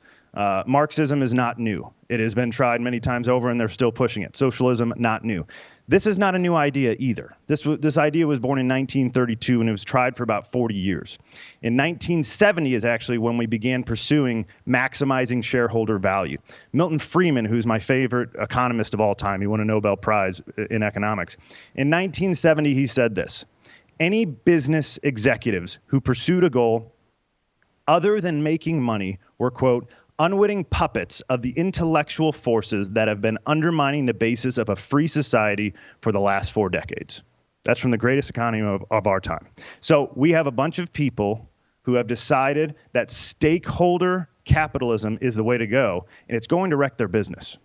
I: Marxism is not new. It has been tried many times over, and they're still pushing it. Socialism, not new. This is not a new idea either. This idea was born in 1932, and it was tried for about 40 years. In 1970 is actually when we began pursuing maximizing shareholder value. Milton Friedman, who's my favorite economist of all time, he won a Nobel Prize in economics. In 1970, he said this: any business executives who pursued a goal other than making money were, quote, unwitting puppets of the intellectual forces that have been undermining the basis of a free society for the last 4 decades. That's from the greatest economy of our time. So we have a bunch of people who have decided that stakeholder capitalism is the way to go, and it's going to wreck their business.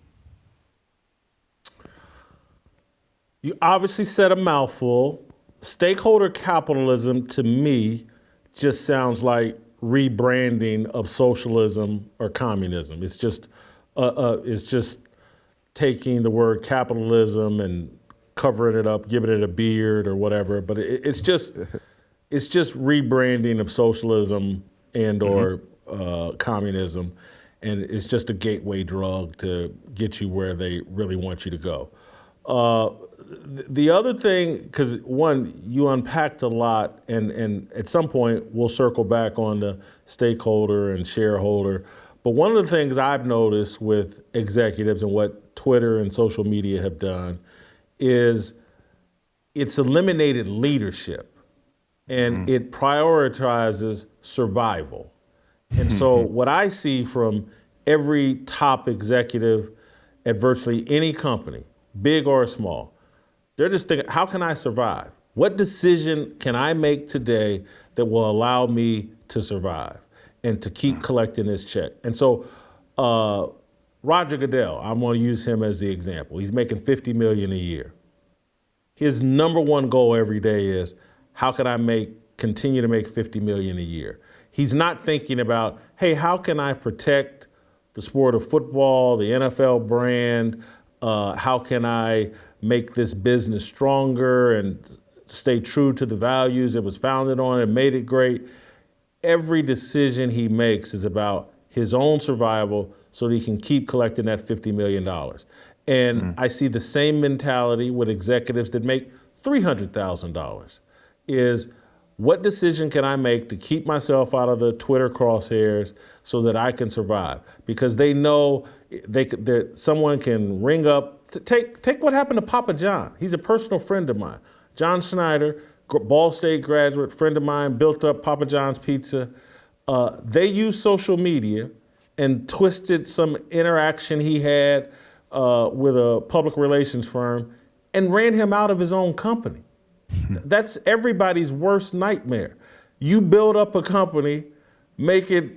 A: You obviously said a mouthful. Stakeholder capitalism, to me, just sounds like rebranding of socialism or communism. It's just taking the word capitalism and covering it up, giving it a beard or whatever. But it's just rebranding of socialism and or communism, and it's just a gateway drug to get you where they really want you to go. The other thing, because one, you unpacked a lot, and at some point we'll circle back on the stakeholder and shareholder. But one of the things I've noticed with executives and what Twitter and social media have done is it's eliminated leadership, and it prioritizes survival. And so what I see from every top executive at virtually any company, big or small, they're just thinking, how can I survive? What decision can I make today that will allow me to survive and to keep collecting this check? And so Roger Goodell, I'm going to use him as the example. He's making $50 million a year. His number one goal every day is, how can I continue to make $50 million a year? He's not thinking about, hey, how can I protect the sport of football, the NFL brand? How can I make this business stronger and stay true to the values it was founded on and made it great? Every decision he makes is about his own survival so that he can keep collecting that $50 million. And I see the same mentality with executives that make $300,000 is, what decision can I make to keep myself out of the Twitter crosshairs so that I can survive? Because they know that someone can ring up. Take what happened to Papa John. He's a personal friend of mine. John Schneider, Ball State graduate, friend of mine, built up Papa John's Pizza. They used social media and twisted some interaction he had with a public relations firm and ran him out of his own company. That's everybody's worst nightmare. You build up a company, make it,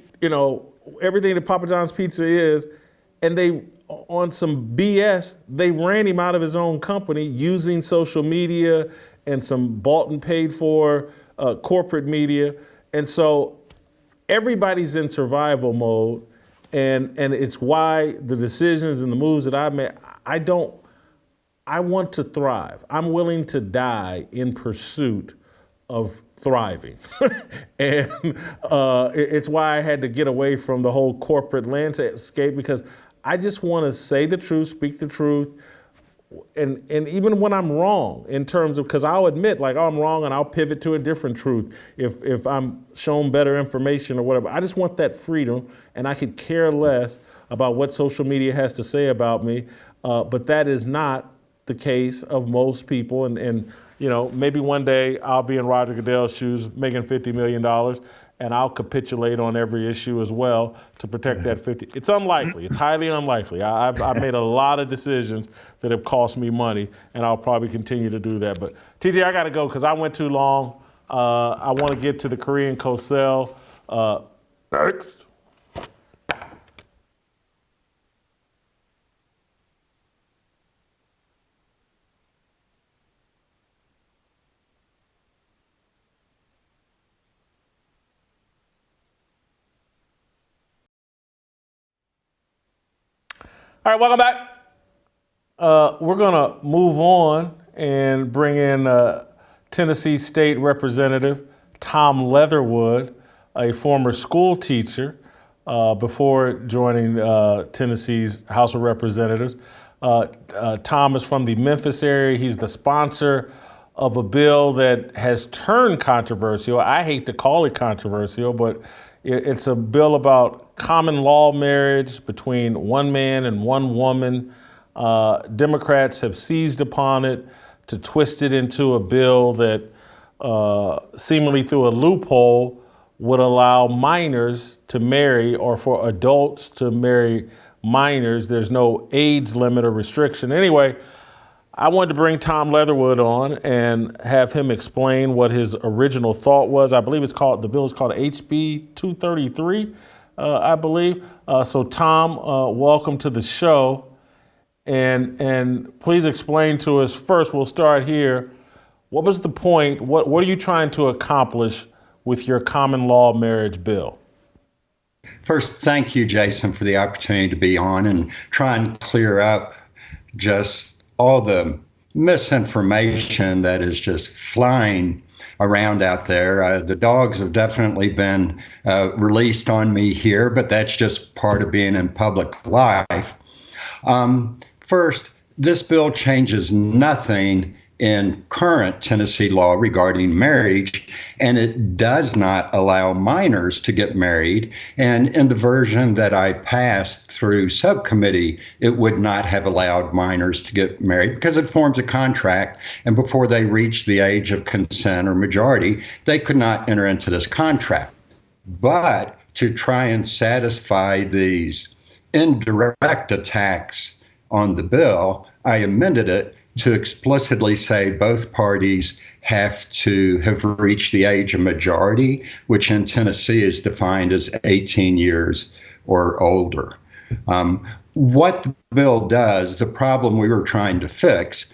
A: everything that Papa John's Pizza is, and they, on some BS, they ran him out of his own company using social media and some bought and paid for corporate media. And so everybody's in survival mode. And it's why the decisions and the moves that I made, I want to thrive. I'm willing to die in pursuit of thriving. And it's why I had to get away from the whole corporate landscape, because I just want to say the truth, speak the truth. And even when I'm wrong, in terms of, because I'll admit, like, oh, I'm wrong, and I'll pivot to a different truth if I'm shown better information or whatever. I just want that freedom, and I could care less about what social media has to say about me. But that is not the case of most people. And maybe one day I'll be in Roger Goodell's shoes making $50 million, and I'll capitulate on every issue as well to protect that 50. It's unlikely. It's highly unlikely. I've made a lot of decisions that have cost me money, and I'll probably continue to do that. But TJ, I got to go because I went too long. I want to get to the Korean Cosell next. All right, welcome back. We're going to move on and bring in Tennessee State Representative Tom Leatherwood, a former school teacher before joining Tennessee's House of Representatives. Tom is from the Memphis area. He's the sponsor of a bill that has turned controversial. I hate to call it controversial, but it's a bill about common law marriage between one man and one woman. Democrats have seized upon it to twist it into a bill that seemingly through a loophole would allow minors to marry, or for adults to marry minors. There's no age limit or restriction. Anyway, I wanted to bring Tom Leatherwood on and have him explain what his original thought was. I believe the bill is called HB 233, I believe. So Tom, welcome to the show. And please explain to us first, we'll start here. What was the point? What are you trying to accomplish with your common law marriage bill?
J: First, thank you, Jason, for the opportunity to be on and try and clear up just all the misinformation that is just flying around out there. The dogs have definitely been released on me here, but that's just part of being in public life. First, this bill changes nothing in current Tennessee law regarding marriage, and it does not allow minors to get married. And in the version that I passed through subcommittee, it would not have allowed minors to get married because it forms a contract, and before they reach the age of consent or majority, they could not enter into this contract. But to try and satisfy these indirect attacks on the bill, I amended it to explicitly say both parties have to have reached the age of majority, which in Tennessee is defined as 18 years or older. what the bill does, the problem we were trying to fix,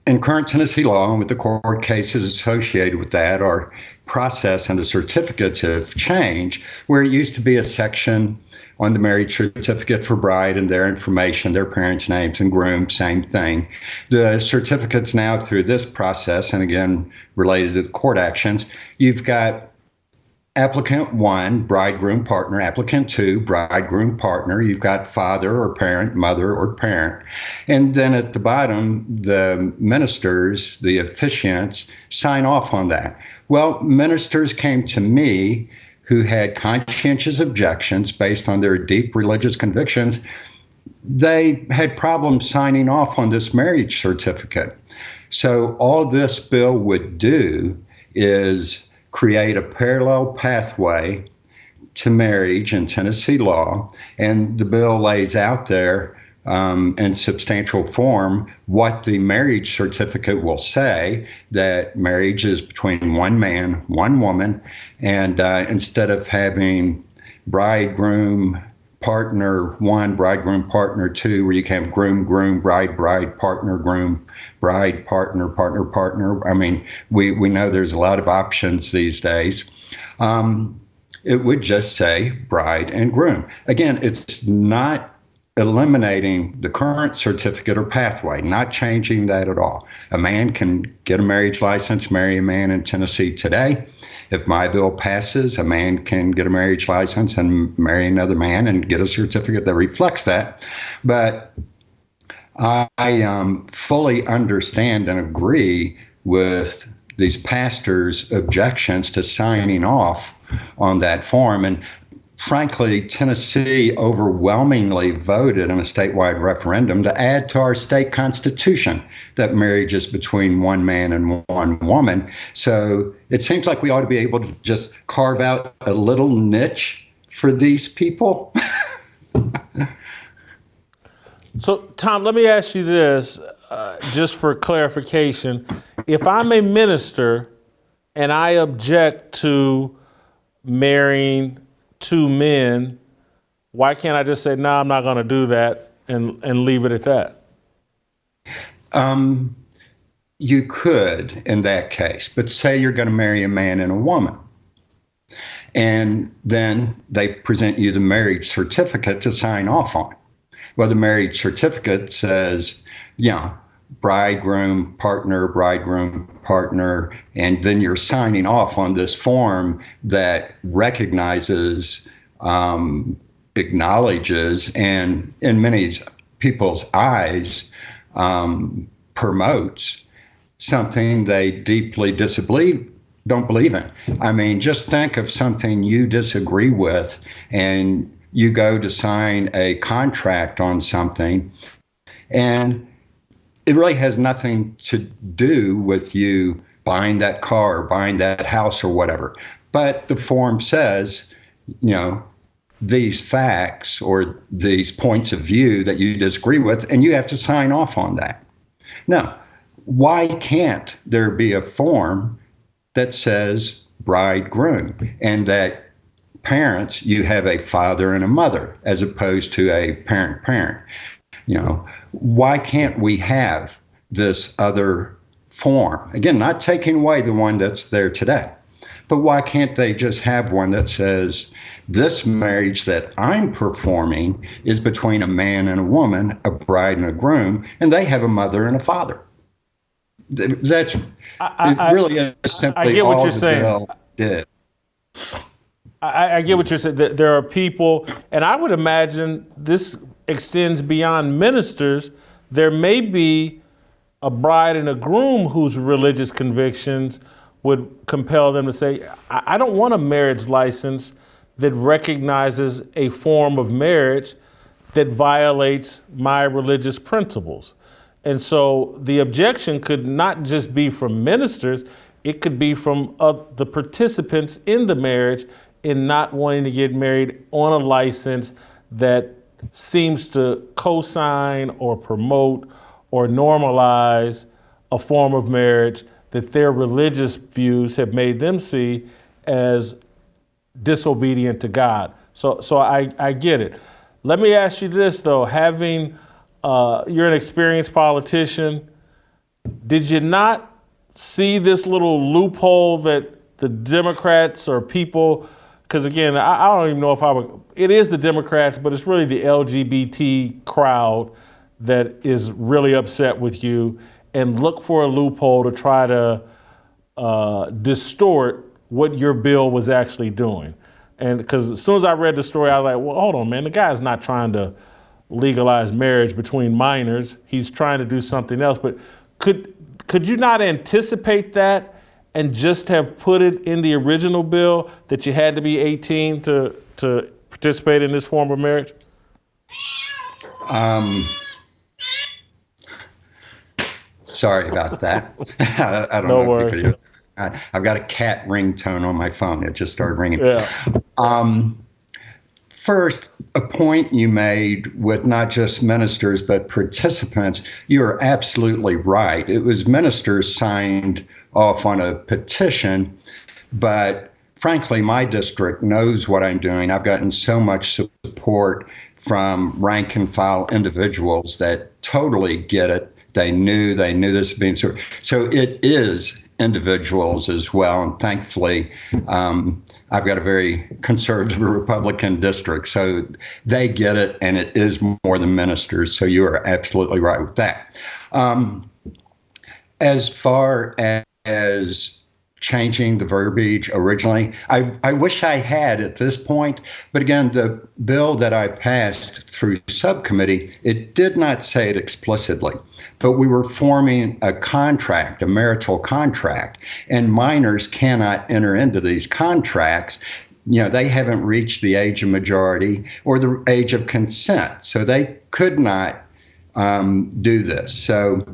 J: in current Tennessee law and with the court cases associated with that, our process and the certificates have changed, where it used to be a section on the marriage certificate for bride and their information, their parents' names, and groom, same thing. The certificates now through this process, and again, related to the court actions, you've got applicant 1, bridegroom partner, applicant 2, bridegroom partner. You've got father or parent, mother or parent. And then at the bottom, the ministers, the officiants, sign off on that. Well, ministers came to me who had conscientious objections based on their deep religious convictions. They had problems signing off on this marriage certificate. So all this bill would do is create a parallel pathway to marriage in Tennessee law. And the bill lays out there in substantial form what the marriage certificate will say, that marriage is between one man, one woman, and instead of having bridegroom partner 1, bridegroom partner 2, where you can have groom, groom, bride, bride, partner, groom, bride, partner, partner, partner. I mean, we know there's a lot of options these days. It would just say bride and groom. Again, it's not eliminating the current certificate or pathway, not changing that at all. A man can get a marriage license, marry a man in Tennessee today. If my bill passes, a man can get a marriage license and marry another man and get a certificate that reflects that. But I fully understand and agree with these pastors' objections to signing off on that form. And frankly, Tennessee overwhelmingly voted in a statewide referendum to add to our state constitution that marriage is between one man and one woman. So it seems like we ought to be able to just carve out a little niche for these people.
A: So, Tom, let me ask you this, just for clarification. If I'm a minister and I object to marrying 2 men, why can't I just say, no, I'm not going to do that and leave it at that?
J: You could in that case, but say you're going to marry a man and a woman. And then they present you the marriage certificate to sign off on. Well, the marriage certificate says, bridegroom, partner, and then you're signing off on this form that recognizes, acknowledges, and in many people's eyes, promotes something they deeply don't believe in. I mean, just think of something you disagree with and you go to sign a contract on something, and it really has nothing to do with you buying that car or buying that house or whatever. But the form says, these facts or these points of view that you disagree with, and you have to sign off on that. Now, why can't there be a form that says bride-groom, and that parents, you have a father and a mother as opposed to a parent-parent? Why can't we have this other form? Again, not taking away the one that's there today, but why can't they just have one that says, this marriage that I'm performing is between a man and a woman, a bride and a groom, and they have a mother and a father? That's really is simply
A: I get what
J: all
A: you're
J: the
A: saying.
J: bill did.
A: I get what you're saying. There are people, and I would imagine this extends beyond ministers. There may be a bride and a groom whose religious convictions would compel them to say, I don't want a marriage license that recognizes a form of marriage that violates my religious principles. And so the objection could not just be from ministers, it could be from the participants in the marriage in not wanting to get married on a license that seems to co-sign or promote or normalize a form of marriage that their religious views have made them see as disobedient to God. So I get it. Let me ask you this though, you're an experienced politician, did you not see this little loophole that the Democrats or people, because again, I don't even know if it is the Democrats, but it's really the LGBT crowd that is really upset with you and look for a loophole to try to distort what your bill was actually doing. And because as soon as I read the story, I was like, well, hold on, man, the guy's not trying to legalize marriage between minors. He's trying to do something else. But could you not anticipate that and just have put it in the original bill that you had to be 18 to participate in this form of marriage?
J: Sorry about that. I don't know if you could hear. I've got a cat ringtone on my phone. It just started ringing.
A: Yeah.
J: First, a point you made with not just ministers, but participants, you're absolutely right. It was ministers signed off on a petition, but frankly, my district knows what I'm doing. I've gotten so much support from rank and file individuals that totally get it. They knew this was being so it is individuals as well. And thankfully, I've got a very conservative Republican district, so they get it, and it is more than ministers. So you are absolutely right with that. As far as changing the verbiage originally, I wish I had at this point, but again, the bill that I passed through subcommittee, it did not say it explicitly, but we were forming a contract, a marital contract, and minors cannot enter into these contracts. They haven't reached the age of majority or the age of consent, so they could not do this. So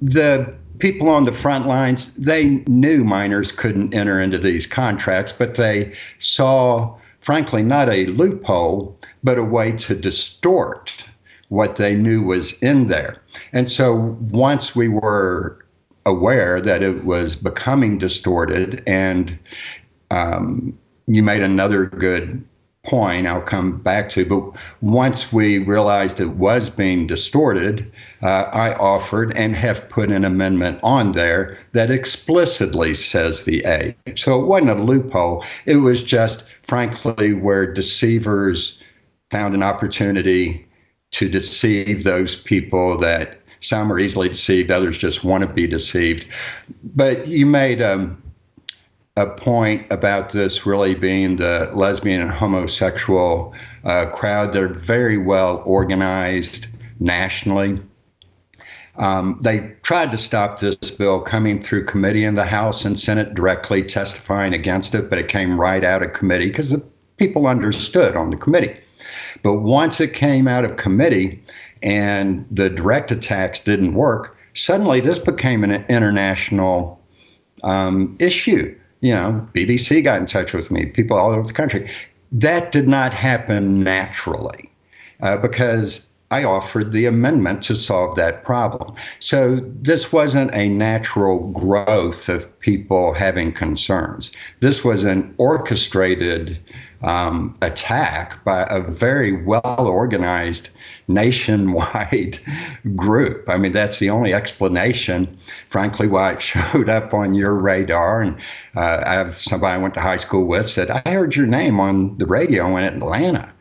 J: the people on the front lines, they knew minors couldn't enter into these contracts, but they saw, frankly, not a loophole, but a way to distort what they knew was in there. And so once we were aware that it was becoming distorted, and you made another good point I'll come back to, but once we realized it was being distorted, I offered and have put an amendment on there that explicitly says the age. So it wasn't a loophole. It was just, frankly, where deceivers found an opportunity to deceive those people that some are easily deceived, others just want to be deceived. But you made a point about this really being the lesbian and homosexual crowd. They're very well organized nationally. They tried to stop this bill coming through committee in the House and Senate directly testifying against it, but it came right out of committee because the people understood on the committee. But once it came out of committee and the direct attacks didn't work, suddenly this became an international issue. BBC got in touch with me, people all over the country. That did not happen naturally because I offered the amendment to solve that problem. So this wasn't a natural growth of people having concerns. This was an orchestrated attack by a very well-organized nationwide group. I mean, that's the only explanation, frankly, why it showed up on your radar. And I have somebody I went to high school with said, I heard your name on the radio in Atlanta.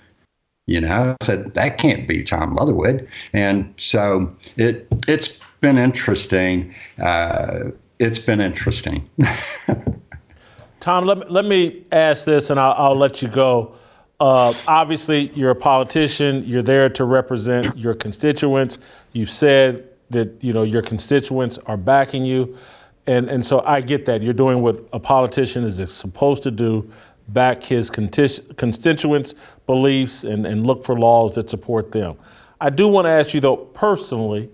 J: I said, that can't be Tom Leatherwood. And so it's been interesting. It's been interesting.
A: Tom, let me ask this, and I'll let you go. Obviously, you're a politician. You're there to represent your constituents. You've said that your constituents are backing you, and so I get that. You're doing what a politician is supposed to do, back his constituents' beliefs and look for laws that support them. I do want to ask you, though, personally,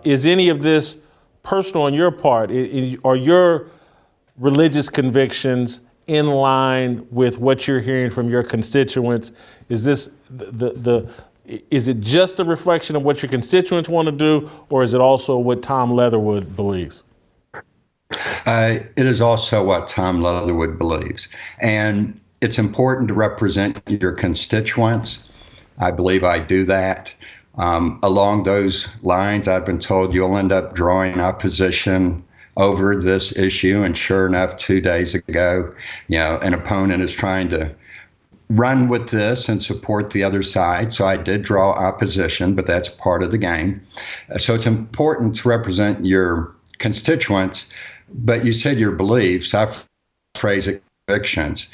A: is any of this personal on your part? Are your religious convictions in line with what you're hearing from your constituents? Is this is it just a reflection of what your constituents want to do, or is it also what Tom Leatherwood believes?
J: It is also what Tom Leatherwood believes. And it's important to represent your constituents. I believe I do that. Along those lines, I've been told you'll end up drawing opposition over this issue. And sure enough, 2 days ago, an opponent is trying to run with this and support the other side. So I did draw opposition, but that's part of the game. So it's important to represent your constituents, but you said your beliefs. I phrase it convictions.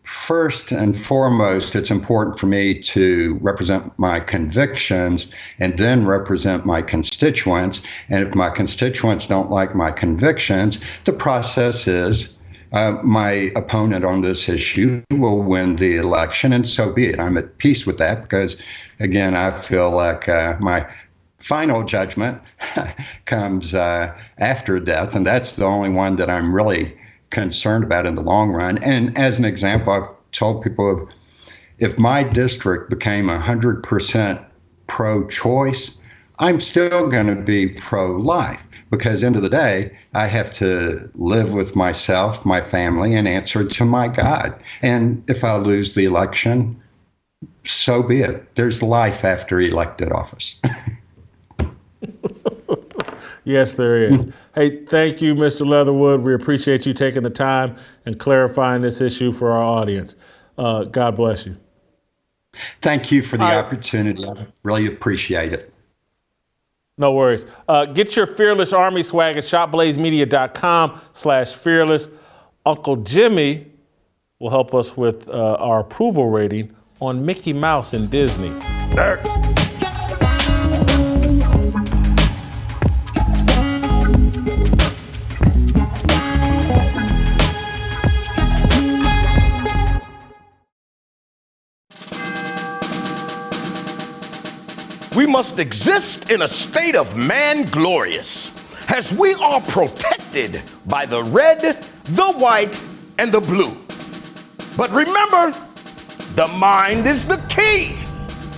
J: First and foremost, it's important for me to represent my convictions and then represent my constituents. And if my constituents don't like my convictions, the process is my opponent on this issue will win the election, and so be it. I'm at peace with that because, again, I feel like my final judgment comes after death, and that's the only one that I'm really concerned about in the long run. And as an example, I've told people if my district became 100% pro-choice, I'm still going to be pro-life because end of the day, I have to live with myself, my family, and answer to my God. And if I lose the election, so be it. There's life after elected office.
A: Yes, there is. Hey, thank you, Mr. Leatherwood. We appreciate you taking the time and clarifying this issue for our audience. God bless you.
J: Thank you for the opportunity. I really appreciate it.
A: No worries. Get your Fearless Army swag at shopblazemedia.com/fearless. Uncle Jimmy will help us with our approval rating on Mickey Mouse and Disney. Next.
K: We must exist in a state of man glorious, as we are protected by the red, the white, and the blue. But remember, the mind is the key.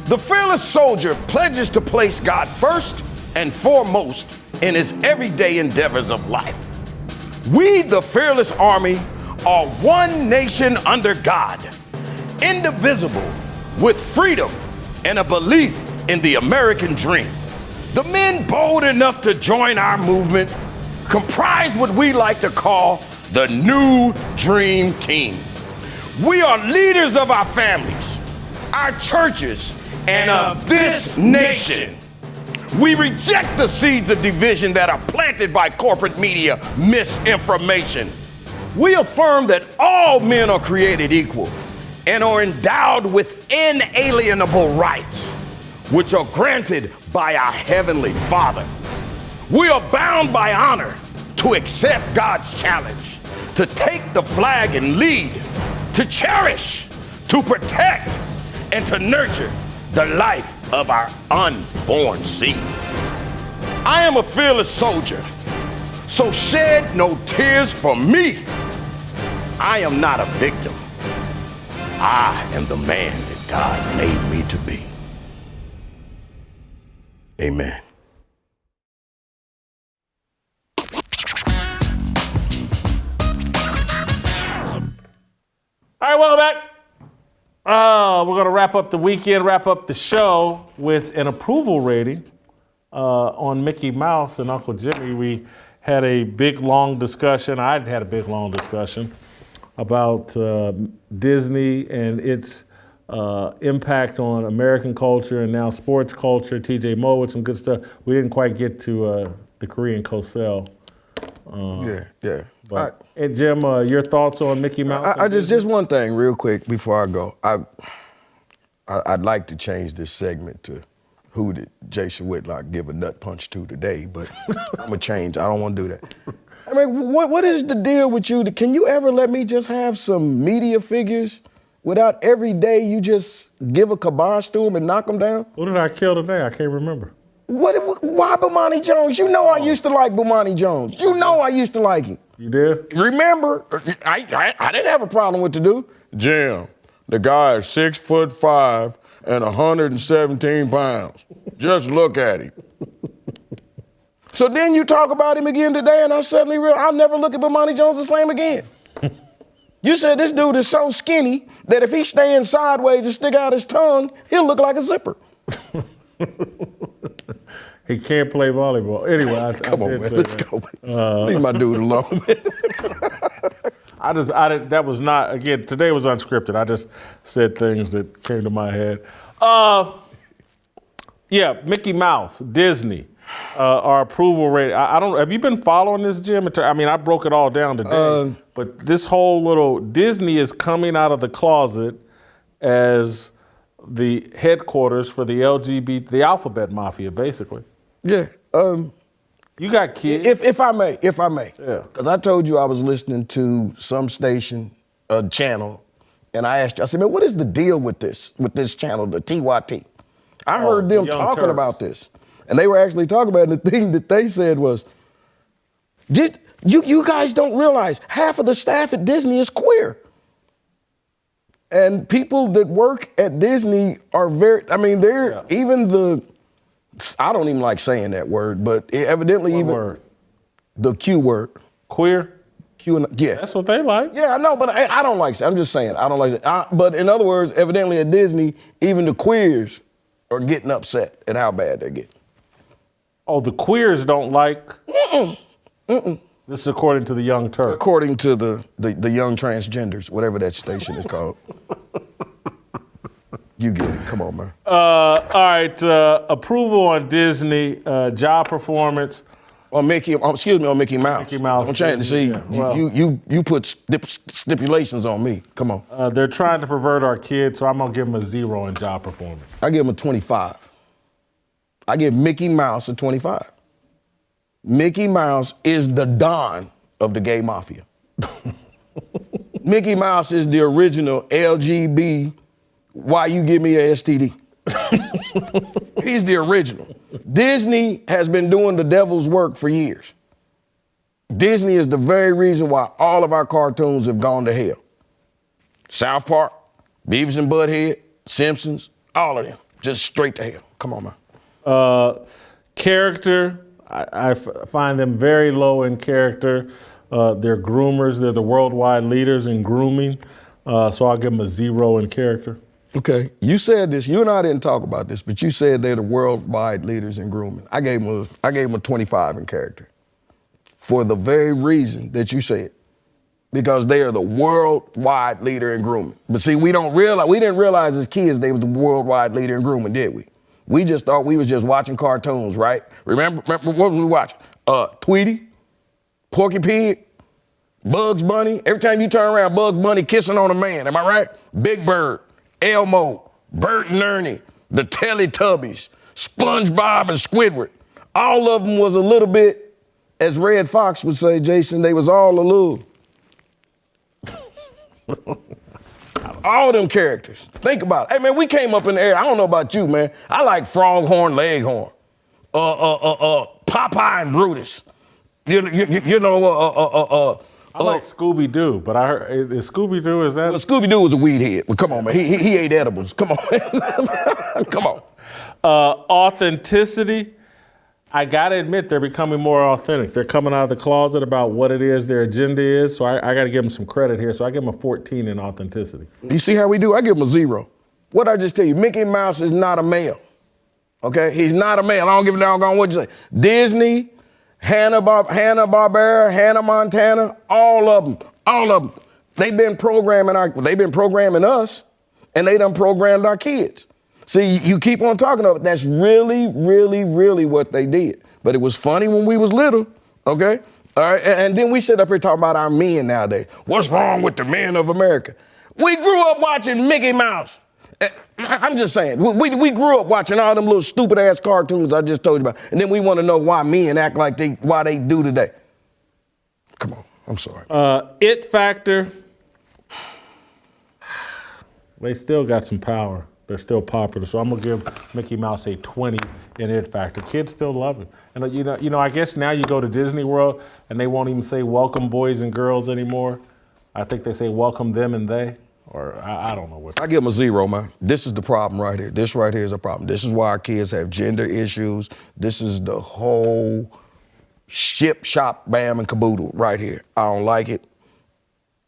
K: The fearless soldier pledges to place God first and foremost in his everyday endeavors of life. We, the fearless army, are one nation under God, indivisible, with freedom and a belief in the American dream. The men bold enough to join our movement comprise what we like to call the New Dream Team. We are leaders of our families, our churches, and of this nation. We reject the seeds of division that are planted by corporate media misinformation. We affirm that all men are created equal and are endowed with inalienable rights, which are granted by our Heavenly Father. We are bound by honor to accept God's challenge, to take the flag and lead, to cherish, to protect, and to nurture the life of our unborn seed. I am a fearless soldier, so shed no tears for me. I am not a victim. I am the man that God made me to be. Amen.
A: All right, welcome back. We're going to wrap up the weekend, wrap up the show with an approval rating on Mickey Mouse and Uncle Jimmy. We had a big, long discussion. I had a big, long discussion about Disney and its impact on American culture and now sports culture. TJ Moe with some good stuff. We didn't quite get to the Korean Cosell.
L: Yeah.
A: And Jim, your thoughts on Mickey Mouse?
L: I just one thing real quick before I go. I'd like to change this segment to who did Jason Whitlock give a nut punch to today, but I'm gonna change. I don't want to do that. I mean, what is the deal with you? Can you ever let me just have some media figures without every day you just give a kibosh to them and knock them down?
A: Who did I kill today? I can't remember.
L: Why Bomani Jones? You know I used to like Bomani Jones. You know I used to like him.
A: You did?
L: Remember, I didn't have a problem with the dude. Jim, the guy is 6'5" and 117 pounds. Just look at him. So then you talk about him again today, and I suddenly realize I'll never look at Bomani Jones the same again. You said this dude is so skinny that if he stands sideways and stick out his tongue, he'll look like a zipper.
A: He can't play volleyball. Anyway,
L: Come on, man. Let's go. Leave my dude alone.
A: That was not, again, today was unscripted. I just said things that came to my head. Yeah, Mickey Mouse, Disney, our approval rate. I don't, have you been following this, Jim? I mean, I broke it all down today, but this whole little, Disney is coming out of the closet as the headquarters for the the alphabet mafia, basically.
L: Yeah.
A: You got kids.
L: If I may.
A: Yeah.
L: Because I told you I was listening to some station, channel, and I asked you, I said, man, what is the deal with this channel, the TYT? I heard them talking about this. And they were actually talking about it. And the thing that they said was, you guys don't realize half of the staff at Disney is queer. And people that work at Disney are even I don't even like saying that word, but evidently the Q word.
A: Queer?
L: Yeah.
A: That's what they like.
L: Yeah, I know, but I don't like it. I'm just saying, I don't like it. But in other words, evidently at Disney, even the queers are getting upset at how bad they're getting.
A: Oh, the queers don't like? This is according to the Young Turks.
L: According to the Young Transgenders, whatever that station is called. You get it. Come on, man.
A: All right. Approval on Disney, job performance.
L: On Mickey Mouse.
A: Mickey Mouse.
L: Don't change. See, you put stipulations on me. Come on.
A: They're trying to pervert our kids, so I'm going to give them a 0 in job performance.
L: I give them a 25. I give Mickey Mouse a 25. Mickey Mouse is the Don of the gay mafia. Mickey Mouse is the original LGB, why you give me a STD. He's the original. Disney has been doing the devil's work for years. Disney is the very reason why all of our cartoons have gone to hell. South Park, Beavis and Butthead, Simpsons, all of them, just straight to hell. Come on, man.
A: Character, I find them very low in character. They're groomers. They're the worldwide leaders in grooming. So I'll give them a 0 in character.
L: Okay, you said this. You and I didn't talk about this, but you said they're the worldwide leaders in grooming. I gave them a 25 in character for the very reason that you said, because they are the worldwide leader in grooming. But see, we didn't realize as kids they was the worldwide leader in grooming, did we? We just thought we was just watching cartoons, right? Remember what was we watching? Tweety, Porky Pig, Bugs Bunny. Every time you turn around, Bugs Bunny kissing on a man. Am I right? Big Bird, Elmo, Bert and Ernie, the Teletubbies, SpongeBob and Squidward. All of them was a little bit, as Red Fox would say, Jason, they was all a little. All them characters. Think about it. Hey, man, we came up in the air. I don't know about you, man. I like Froghorn, Leghorn, Popeye and Brutus. I
A: like Scooby-Doo, but I heard, is Scooby-Doo, is that?
L: Well, Scooby-Doo was a weed head. Well, come on, man. He ate edibles. Come on. Come on.
A: Authenticity. I got to admit, they're becoming more authentic. They're coming out of the closet about what it is their agenda is, so I got to give them some credit here. So I give them a 14 in authenticity.
L: You see how we do? I give them a 0. What I just tell you, Mickey Mouse is not a male. Okay? He's not a male. I don't give a doggone what you say. Disney, Hanna-Barbera, Hannah Montana, all of them. They've been programming us, and they done programmed our kids. See, you keep on talking about it. That's really, really, really what they did. But it was funny when we was little, okay? All right, and then we sit up here talking about our men nowadays. What's wrong with the men of America? We grew up watching Mickey Mouse. I'm just saying, we grew up watching all them little stupid ass cartoons I just told you about. And then we want to know why men act like why they do today. Come on, I'm sorry.
A: It factor. They still got some power. They're still popular. So I'm going to give Mickey Mouse a 20 in It Factor. Kids still love it. And you know, I guess now you go to Disney World and they won't even say welcome boys and girls anymore. I think they say welcome them and they. Or I don't know what.
L: I give them a 0, man. This is the problem right here. This right here is a problem. This is why our kids have gender issues. This is the whole shop, bam, and caboodle right here. I don't like it.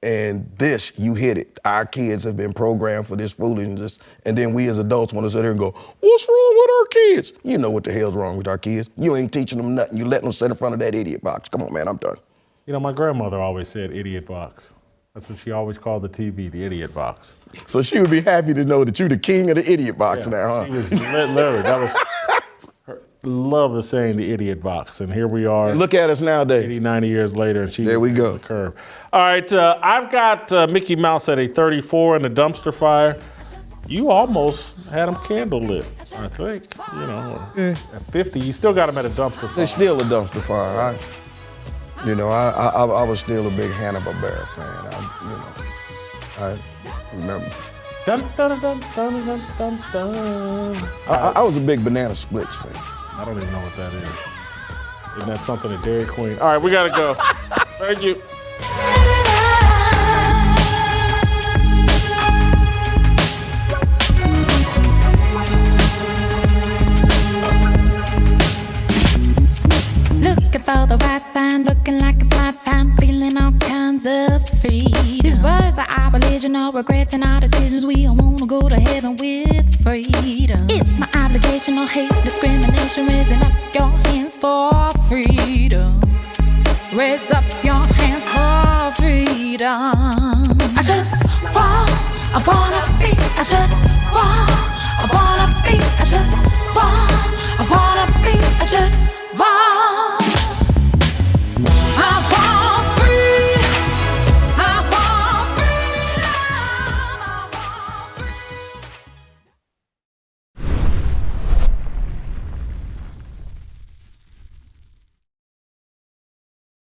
L: And this, you hit it. Our kids have been programmed for this foolishness, and then we as adults want to sit here and go, what's wrong with our kids? You know what the hell's wrong with our kids. You ain't teaching them nothing. You letting them sit in front of that idiot box. Come on, man, I'm done.
A: You know, my grandmother always said idiot box. That's what she always called the TV, the idiot box.
L: So she would be happy to know that you're the king of the idiot box now, huh?
A: She was literally, that was her, love the saying, the idiot box. And here we are.
L: Look at us nowadays.
A: 80, 90 years later, and she's
L: there we go.
A: The curve. All right, I've got Mickey Mouse at a 34 in the dumpster fire. You almost had him candle lit, I think. You know, at 50, you still got him at a dumpster fire.
L: It's still a dumpster fire. I was still a big Hanna-Barbera fan. I remember.
A: Dun, dun, dun, dun, dun, dun, dun.
L: I was a big Banana Splits fan.
A: I don't even know what that is. Isn't that something at Dairy Queen? All right, we gotta go. Thank you.
M: Looking for the right sign, looking like it's my time, feeling all kinds of free. These words are our religion, all regrets and our decisions. We all wanna go to heaven with freedom. It's my obligation, no hate, discrimination. Raising up your hands for freedom. Raise up your hands for freedom. I wanna be, I just